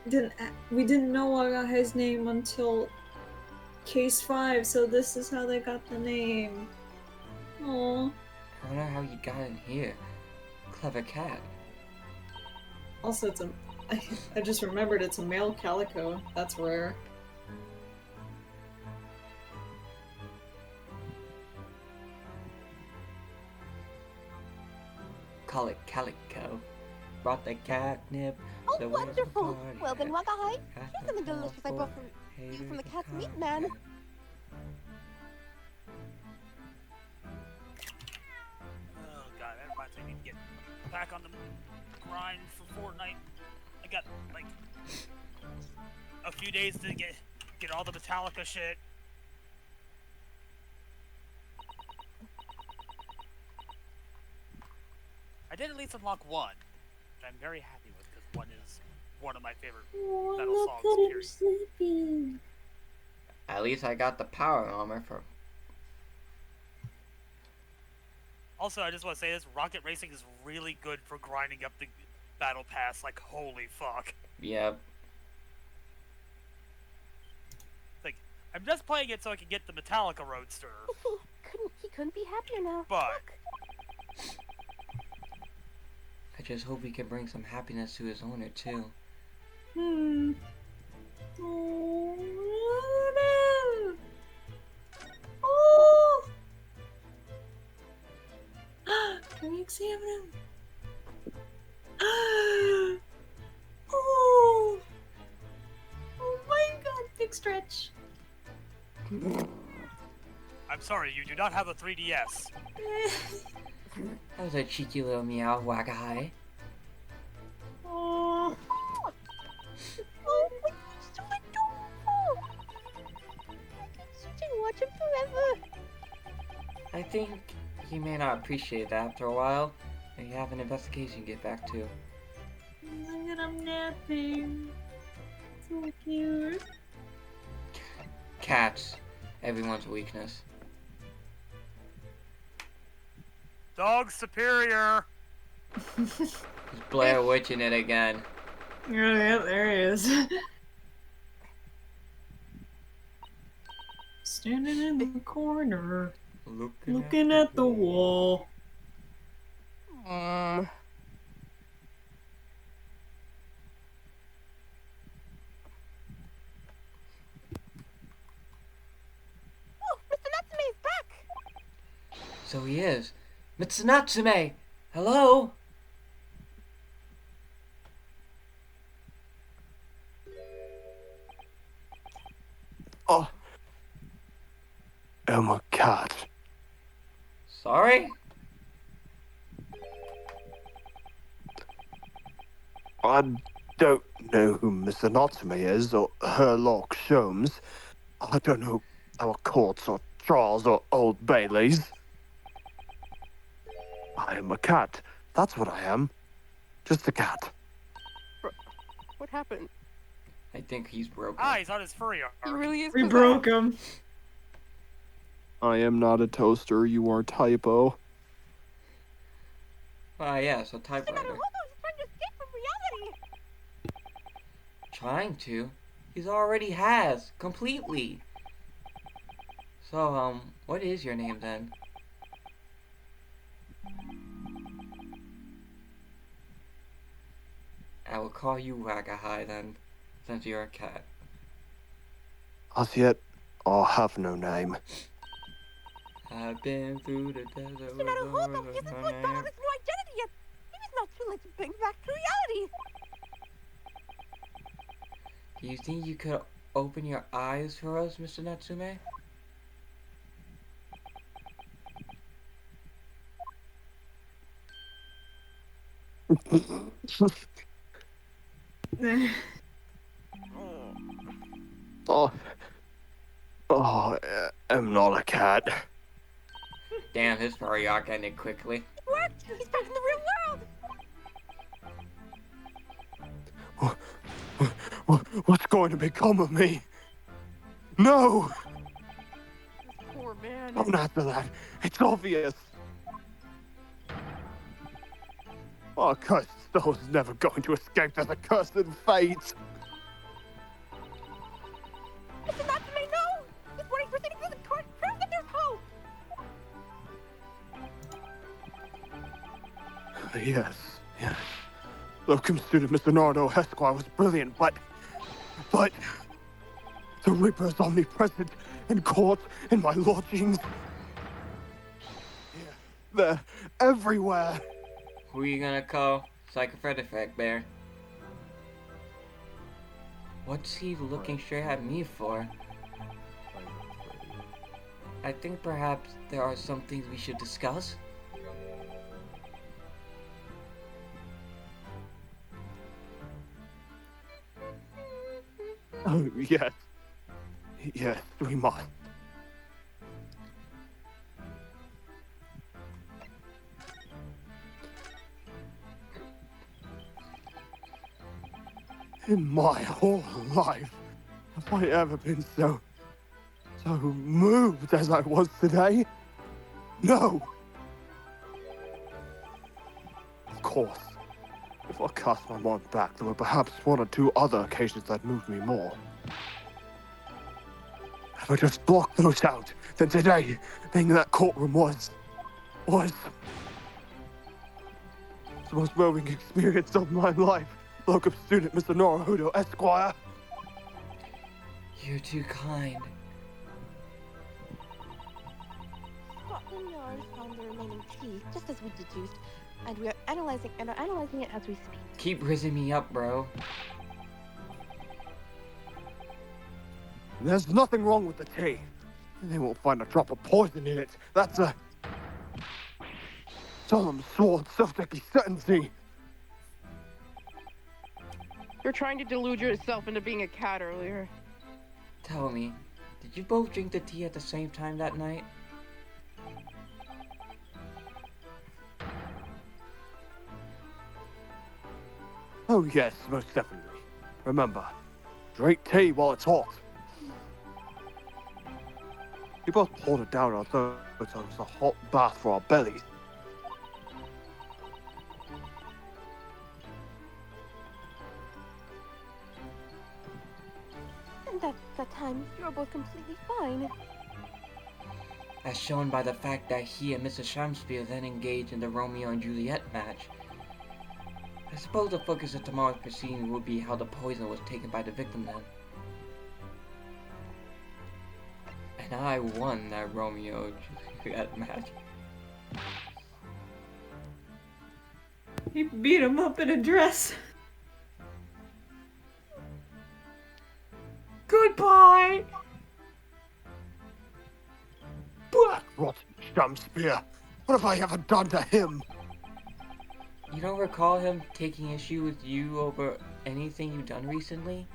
we didn't know Wagahai's name until case 5, so this is how they got the name. Oh. I wonder how you got in here. Clever cat. Also, I just remembered it's a male calico. That's rare. Call it calico. Brought the catnip. Oh, so where's the wonderful! party Well then, at? Wagahai, Cat here's something the delicious I brought haters from the the cat's meat cat. man. Oh god, that reminds me I need to grind for Fortnite. I got like a few days to get all the Metallica shit. I did at least unlock one, which I'm very happy with because one is one of my favorite Oh, metal look songs. at him Period. sleeping. At least I got the power armor for. Also, I just want to say this: Rocket Racing is really good for grinding up the battle pass. Like, holy fuck! Yep. Like, I'm just playing it so I can get the Metallica Roadster. He couldn't be happier now. But- Look. I just hope he can bring some happiness to his owner too. Hmm. Oh, no. Oh! Can we examine him? Oh! Oh my god, big stretch. I'm sorry, you do not have a 3DS. That was a cheeky little meow, Wagahai. Oh. Oh, he's so adorable. I can sit and watch him forever. I think he may not appreciate that after a while. We have an investigation to get back to. Look at him napping. So cute. Cats. Everyone's weakness. Dog superior. He's Blair Witching it again. Yeah, there he is. Standing in the corner, looking at the wall. Oh, Mr. Natsume is back. So he is. Mitsunatsume! Hello? Oh. I'm a cat. Sorry? I don't know who Miss Anatomy is or Herlock Sholmes. I don't know our courts or Charles or Old Baileys. I am a cat. That's what I am. Just a cat. What happened? I think he's broken. Ah, he's on his furry arc. He really is. We possessed. broke him. I am not a toaster. You are typo. Ah, yeah, so Mr. typewriter. Naruhodo is trying to escape from reality. Trying to? He's already has. Completely. So, what is your name then? I will call you Wagahai then, since you're a cat. As yet, I have no name. I've been through the desert Mr. with Naruhodo, no he hasn't fully found out name. his new identity yet. Maybe it's not too late to bring back to reality. Do you think you could open your eyes for us, Mr. Natsume? Oh, I'm not a cat. Damn, his furry arc ended quickly. It worked. He's back in the real world. What's going to become of me? No! This poor man. Don't answer that. It's obvious. Our cursed soul's never going to escape this accursed fate. Mr. Natsume, no! This warning proceeding through the court proves that there's hope. Yes. Locum student Mr. Nardo Esquire was brilliant, but the Reaper is omnipresent in court, in my lodgings. Yeah, they're everywhere. Who are you gonna call? Psychophrenic Bear. What's he looking straight at me for? I think perhaps there are some things we should discuss. Oh, yes. Yes, we must. In my whole life, have I ever been so moved as I was today? No! Of course, if I cast my mind back, there were perhaps one or two other occasions that moved me more. If I just blocked those out, then today, being in that courtroom was the most moving experience of my life. Locum student Mr. Naruhodo, Esquire. You're too kind. Scotland Yard found the remaining key, just as we deduced, and we are analyzing it as we speak. Keep rizzing me up, bro. There's nothing wrong with the tea. They won't find a drop of poison in it. That's a solemn sworn self-sticky certainty. You're trying to delude yourself into being a cat earlier. Tell me, did you both drink the tea at the same time that night? Oh yes, most definitely. Remember, drink tea while it's hot. We both poured it down our throats so it's a hot bath for our bellies. And that time, you were both completely fine. As shown by the fact that he and Mrs. Shamspeare then engaged in the Romeo and Juliet match. I suppose the focus of tomorrow's proceeding will be how the poison was taken by the victim then. And I won that Romeo and Juliet match. He beat him up in a dress. Goodbye! Black rotten Shamspeare! What have I ever done to him? You don't recall him taking issue with you over anything you've done recently?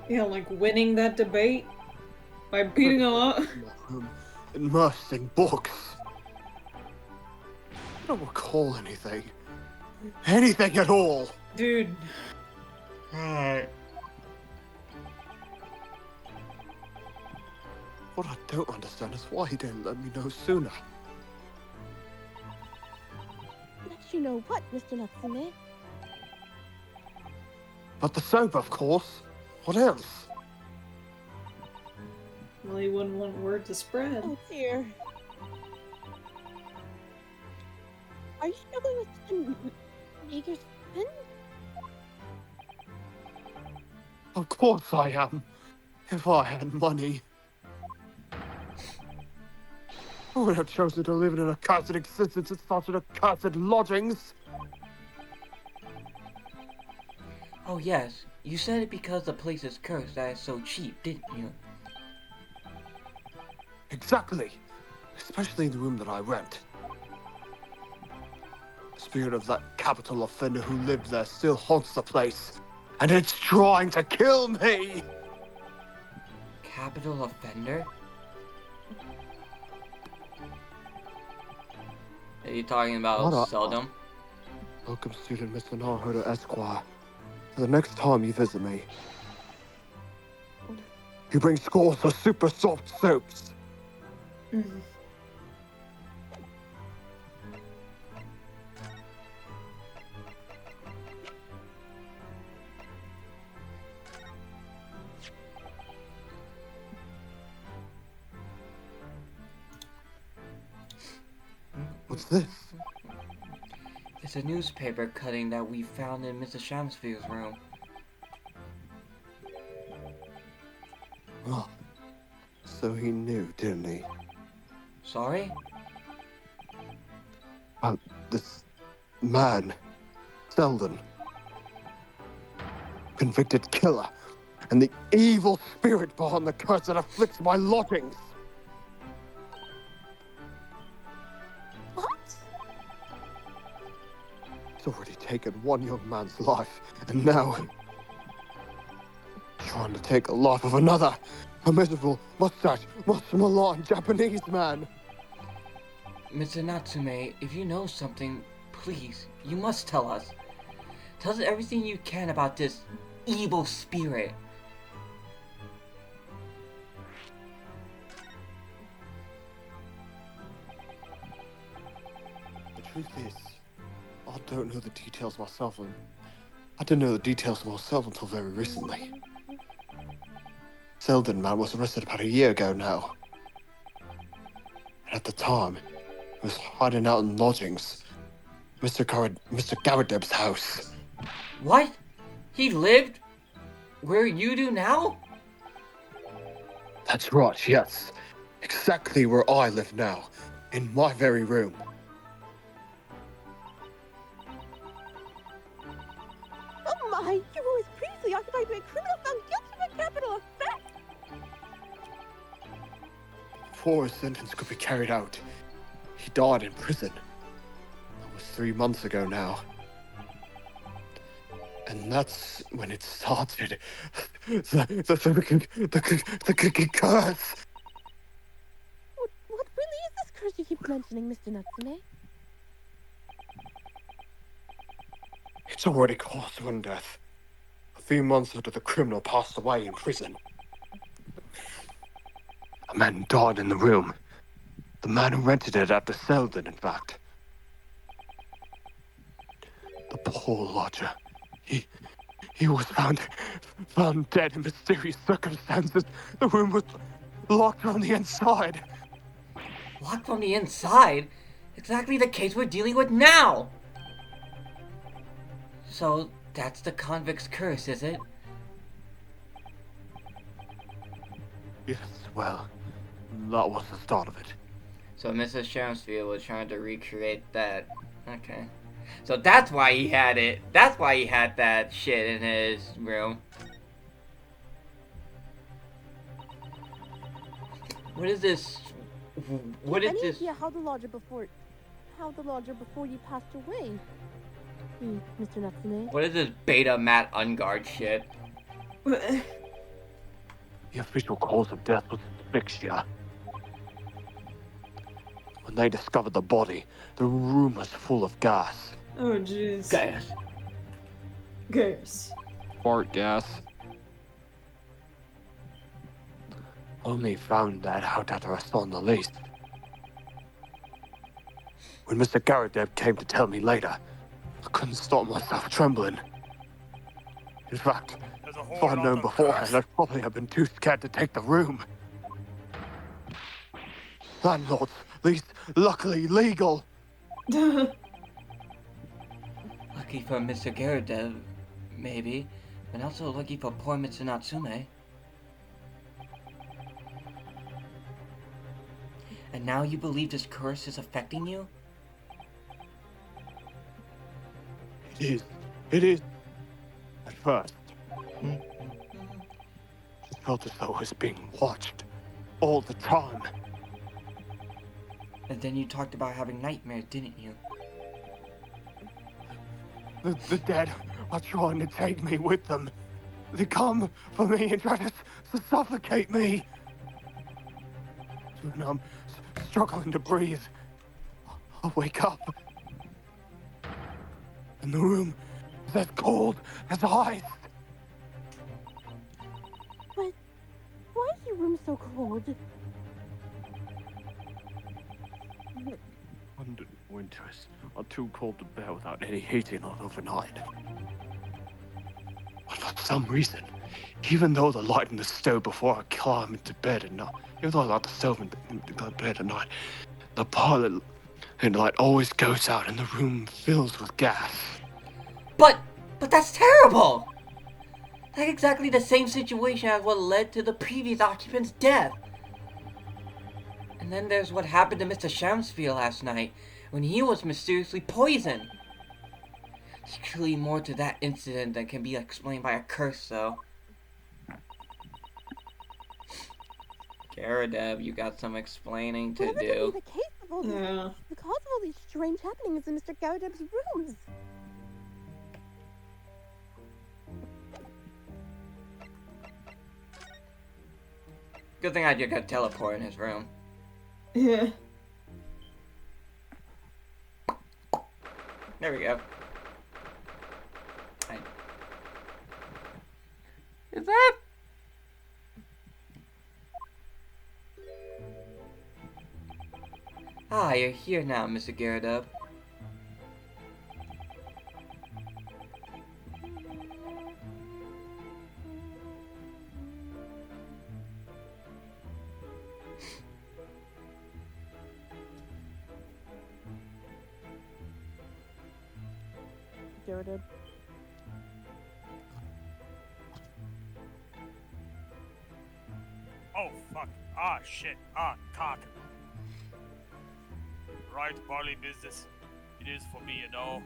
Yeah, like winning that debate by beating him up. Immersed in books. I don't recall anything. Anything at all. Dude. Alright. What I don't understand is why he didn't let me know sooner. Let you know what, Mr. Natsume? But the soap, of course. What else? Well, he wouldn't want word to spread. Oh dear. Are you struggling with some major sin? Of course I am. If I had money. I would have chosen to live in an accursed existence and started accursed lodgings. Oh yes, you said it because the place is cursed that it's so cheap, didn't you? Exactly. Especially the room that I rent. The spirit of that capital offender who lived there still haunts the place. And it's trying to kill me! Capital offender? Are you talking about What Seldom? Welcome, student Mr. Naruhodo, Esquire. For the next time you visit me, you bring scores of super soft soaps. Mhm. What's this? It's a newspaper cutting that we found in Mrs. Shamspeare's room. Oh, so he knew, didn't he? Sorry? This man, Selden. Convicted killer, and the evil spirit behind the curse that afflicts my lodgings. What? He's already taken one young man's life, and now trying to take the life of another. A miserable, mustache, malign Japanese man. Mr. Natsume, if you know something, please, you must tell us. Tell us everything you can about this evil spirit. The truth is, I don't know the details myself, and I didn't know the details myself until very recently. Selden man was arrested about a year ago now. And at the time, he was hiding out in lodgings. Mr. Garadeb's house. What? He lived where you do now? That's right, yes. Exactly where I live now. In my very room. Oh my! You were was previously occupied by a criminal found guilty of a capital offense! Before his sentence could be carried out, he died in prison. That was 3 months ago now. And that's when it started. The curse. What really is this curse you keep mentioning, Mr. Natsume? It's already caused one death. A few months after the criminal passed away in prison. A man died in the room. The man who rented it after Selden, in fact. The poor lodger. He was found dead in mysterious circumstances. The room was locked from the inside. Locked from the inside? Exactly the case we're dealing with now! So, that's the convict's curse, is it? Yes, well, that was the start of it. So Mrs. Shamsfield was trying to recreate that. Okay. So that's why he had it. That's why he had that shit in his room. What is this? What is Any this? idea how the lodger before you passed away? Mr. Natsume? What is this beta Matt Ungard shit? The official cause of death was asphyxia. When they discovered the body, the room was full of gas. Oh, jeez. Gas. Gas. Fart gas. Only found that out after I saw on the list. When Mr. Garadeb came to tell me later, I couldn't stop myself trembling. In fact, There's a if whole I'd lot known of beforehand, curse. I'd probably have been too scared to take the room. Landlords, least luckily legal. Lucky for Mr. Garadev, maybe, but also lucky for poor Mr. Natsume. And now you believe this curse is affecting you? It is. At first. It felt as though I was being watched. All the time. And then you talked about having nightmares, didn't you? The dead are trying to take me with them. They come for me and try to suffocate me. When I'm struggling to breathe, I wake up. And the room is as cold as ice. But why is your room so cold? London winters are too cold to bear without any heating on overnight. But for some reason, even though the light in the stove before I climb into bed at night, even though I light the stove into bed at night, the parlor light always goes out and the room fills with gas. But that's terrible! That's exactly the same situation as what led to the previous occupant's death. And then there's what happened to Mr. Shamsfield last night, when he was mysteriously poisoned. There's clearly more to that incident than can be explained by a curse, though. Garadev, you got some explaining to Whatever could do. be the case of all these, Yeah. the cause of all these strange happenings in Mr. Garadeb's rooms. Good thing I just got teleport in his room. Yeah. There we go. Is that? Ah, you're here now, Mr. Gyarados. Gyarados. Oh, fuck. Ah, shit. Ah, cock. Right, barley business. It is for me, you know.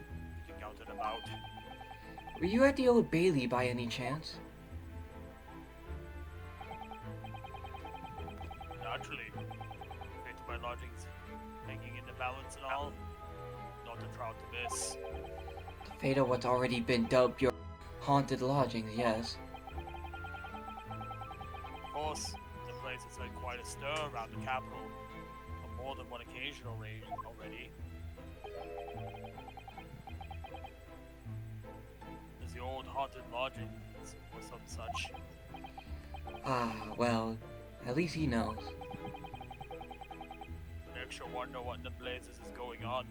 Getting out and about. Were you at the Old Bailey by any chance? Naturally. Fate of my lodgings. Hanging in the balance and all. Not a crowd to miss. The fate of what's already been dubbed your haunted lodgings, yes. Of course, the place has had quite a stir around the capital. On more than one occasion already. There's the old haunted lodgings or some such. Ah, well, at least he knows. Makes you wonder what in the blazes is going on.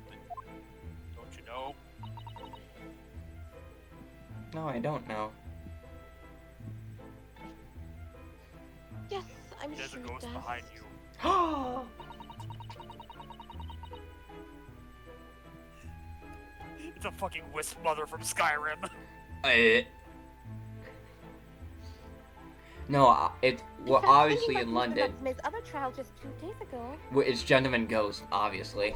Don't you know? No, I don't know. Yes, I'm There's a sure it ghost does. behind you. It's a fucking wisp mother from Skyrim. No, it's well, In fact, obviously thinking in back to London. Natsume's other trial just 2 days ago. It's Gentleman Ghost, obviously.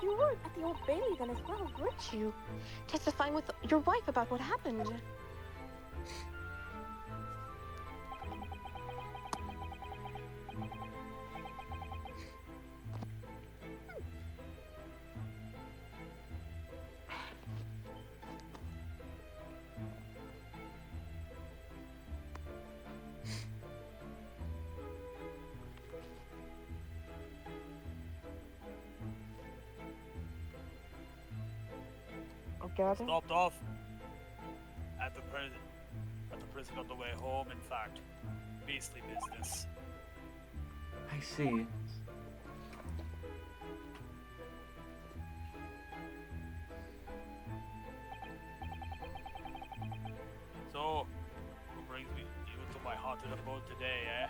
You were at the Old Bailey then as well, weren't you? Testifying with your wife about what happened. Okay. Stopped off at the prison on the way home. In fact, beastly business. I see. So, what brings you to my haunted abode today, eh?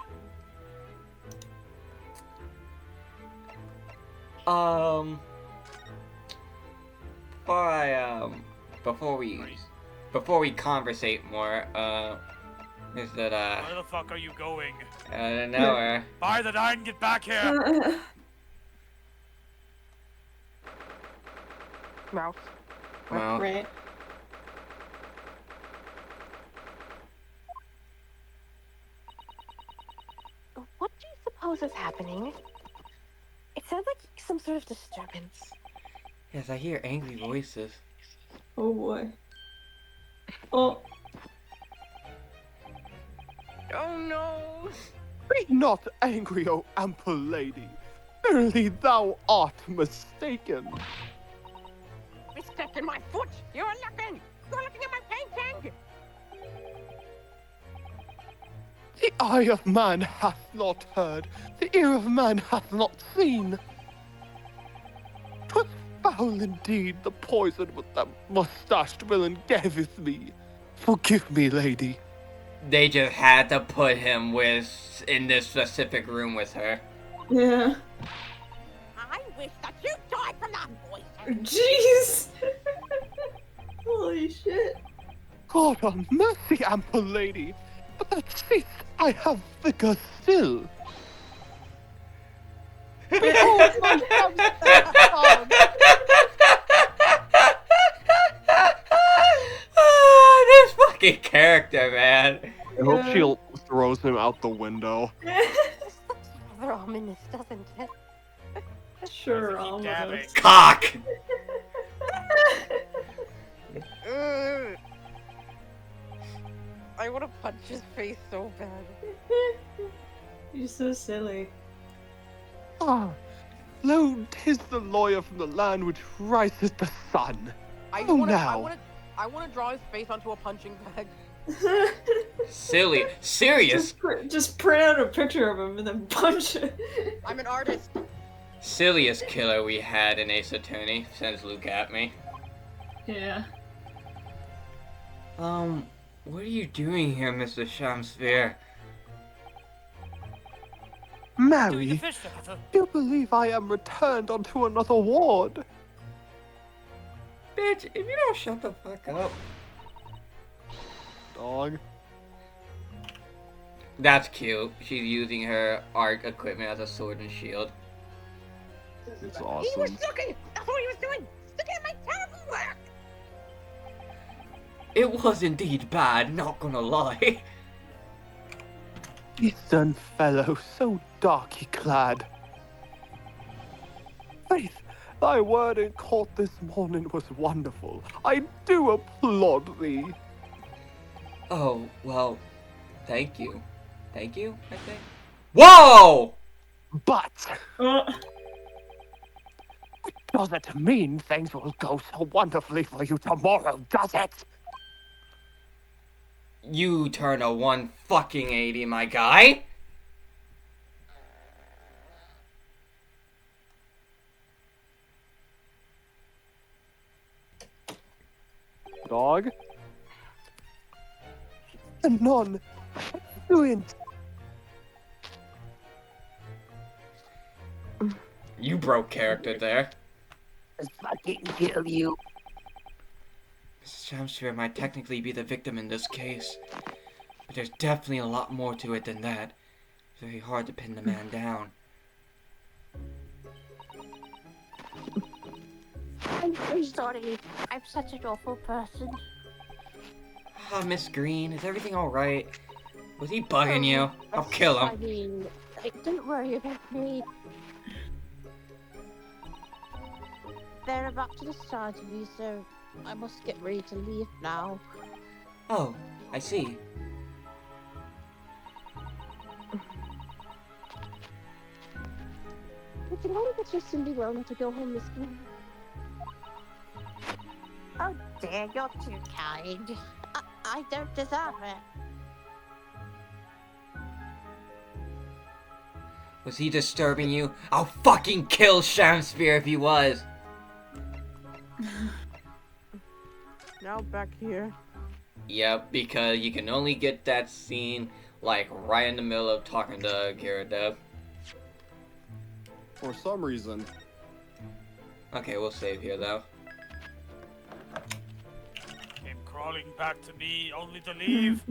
Before we conversate more, is that, Where the fuck are you going? I don't know, By the nine, get back here! Mouse. well, Right. What do you suppose is happening? It sounds like some sort of disturbance. yes, I hear angry voices. Oh boy. Oh. Oh no! Be not angry, O ample lady. Verily thou art mistaken. Mistaken my foot! You're looking! You're looking at my painting! The eye of man hath not heard, the ear of man hath not seen. 'Twas foul indeed, the poison which that mustached villain gaveth me. Forgive me, lady. They just had to put him in this specific room with her. Yeah. I wish that you died from that poison! Jeez. Holy shit. God on mercy, ample lady, but that cease I have vigor still. Behold my son! This fucking character, man. I hope she throws him out the window. This looks rather ominous, doesn't it? Sure, Keep almost. dabbing. Cock. I want to punch his face so bad. You're so silly. Ah, lo, 'tis the lawyer from the land which riseth the sun. I Oh, wanna, now. I wanna draw his face onto a punching bag. Silly. Serious. Just print out a picture of him and then punch it. I'm an artist. Silliest killer we had in Ace Attorney, says Luke at me. Yeah. What are you doing here, Mr. Shamsphere? Doing the Mary, fish officer. do you believe I am returned unto another ward? Bitch, if you don't shut the fuck up. Dog. That's cute. She's using her art equipment as a sword and shield. It's He was awesome. looking! That's what he was doing! Looking at my terrible work! It was indeed bad, not gonna lie. Eastern fellow, so darky clad. Faith, thy word in court this morning was wonderful. I do applaud thee. Oh, well, thank you. Thank you, I think. Whoa! But Oh, does it mean things will go so wonderfully for you tomorrow, does it? You turn a 180, my guy. Dog? The nun. Fluent. You broke character there. Fucking kill you. Mrs. Shamsphere might technically be the victim in this case, but there's definitely a lot more to it than that. It's very hard to pin the man down. I'm so sorry. I'm such an awful person. Ah, Miss Green, is everything alright? Was he bugging you? I'll kill I him. mean, don't worry about me. They're about to discharge me, so I must get ready to leave now. Oh, I see. Would you mind if you're Cindy willing to go home, Miss Green? Oh dear, you're too kind. I don't deserve it. Was he disturbing you? I'll fucking kill Shamsphere if he was. Now back here. Yep, because you can only get that scene like right in the middle of talking to Gyaradev. For some reason. Okay, we'll save here though. Came crawling back to me, only to leave.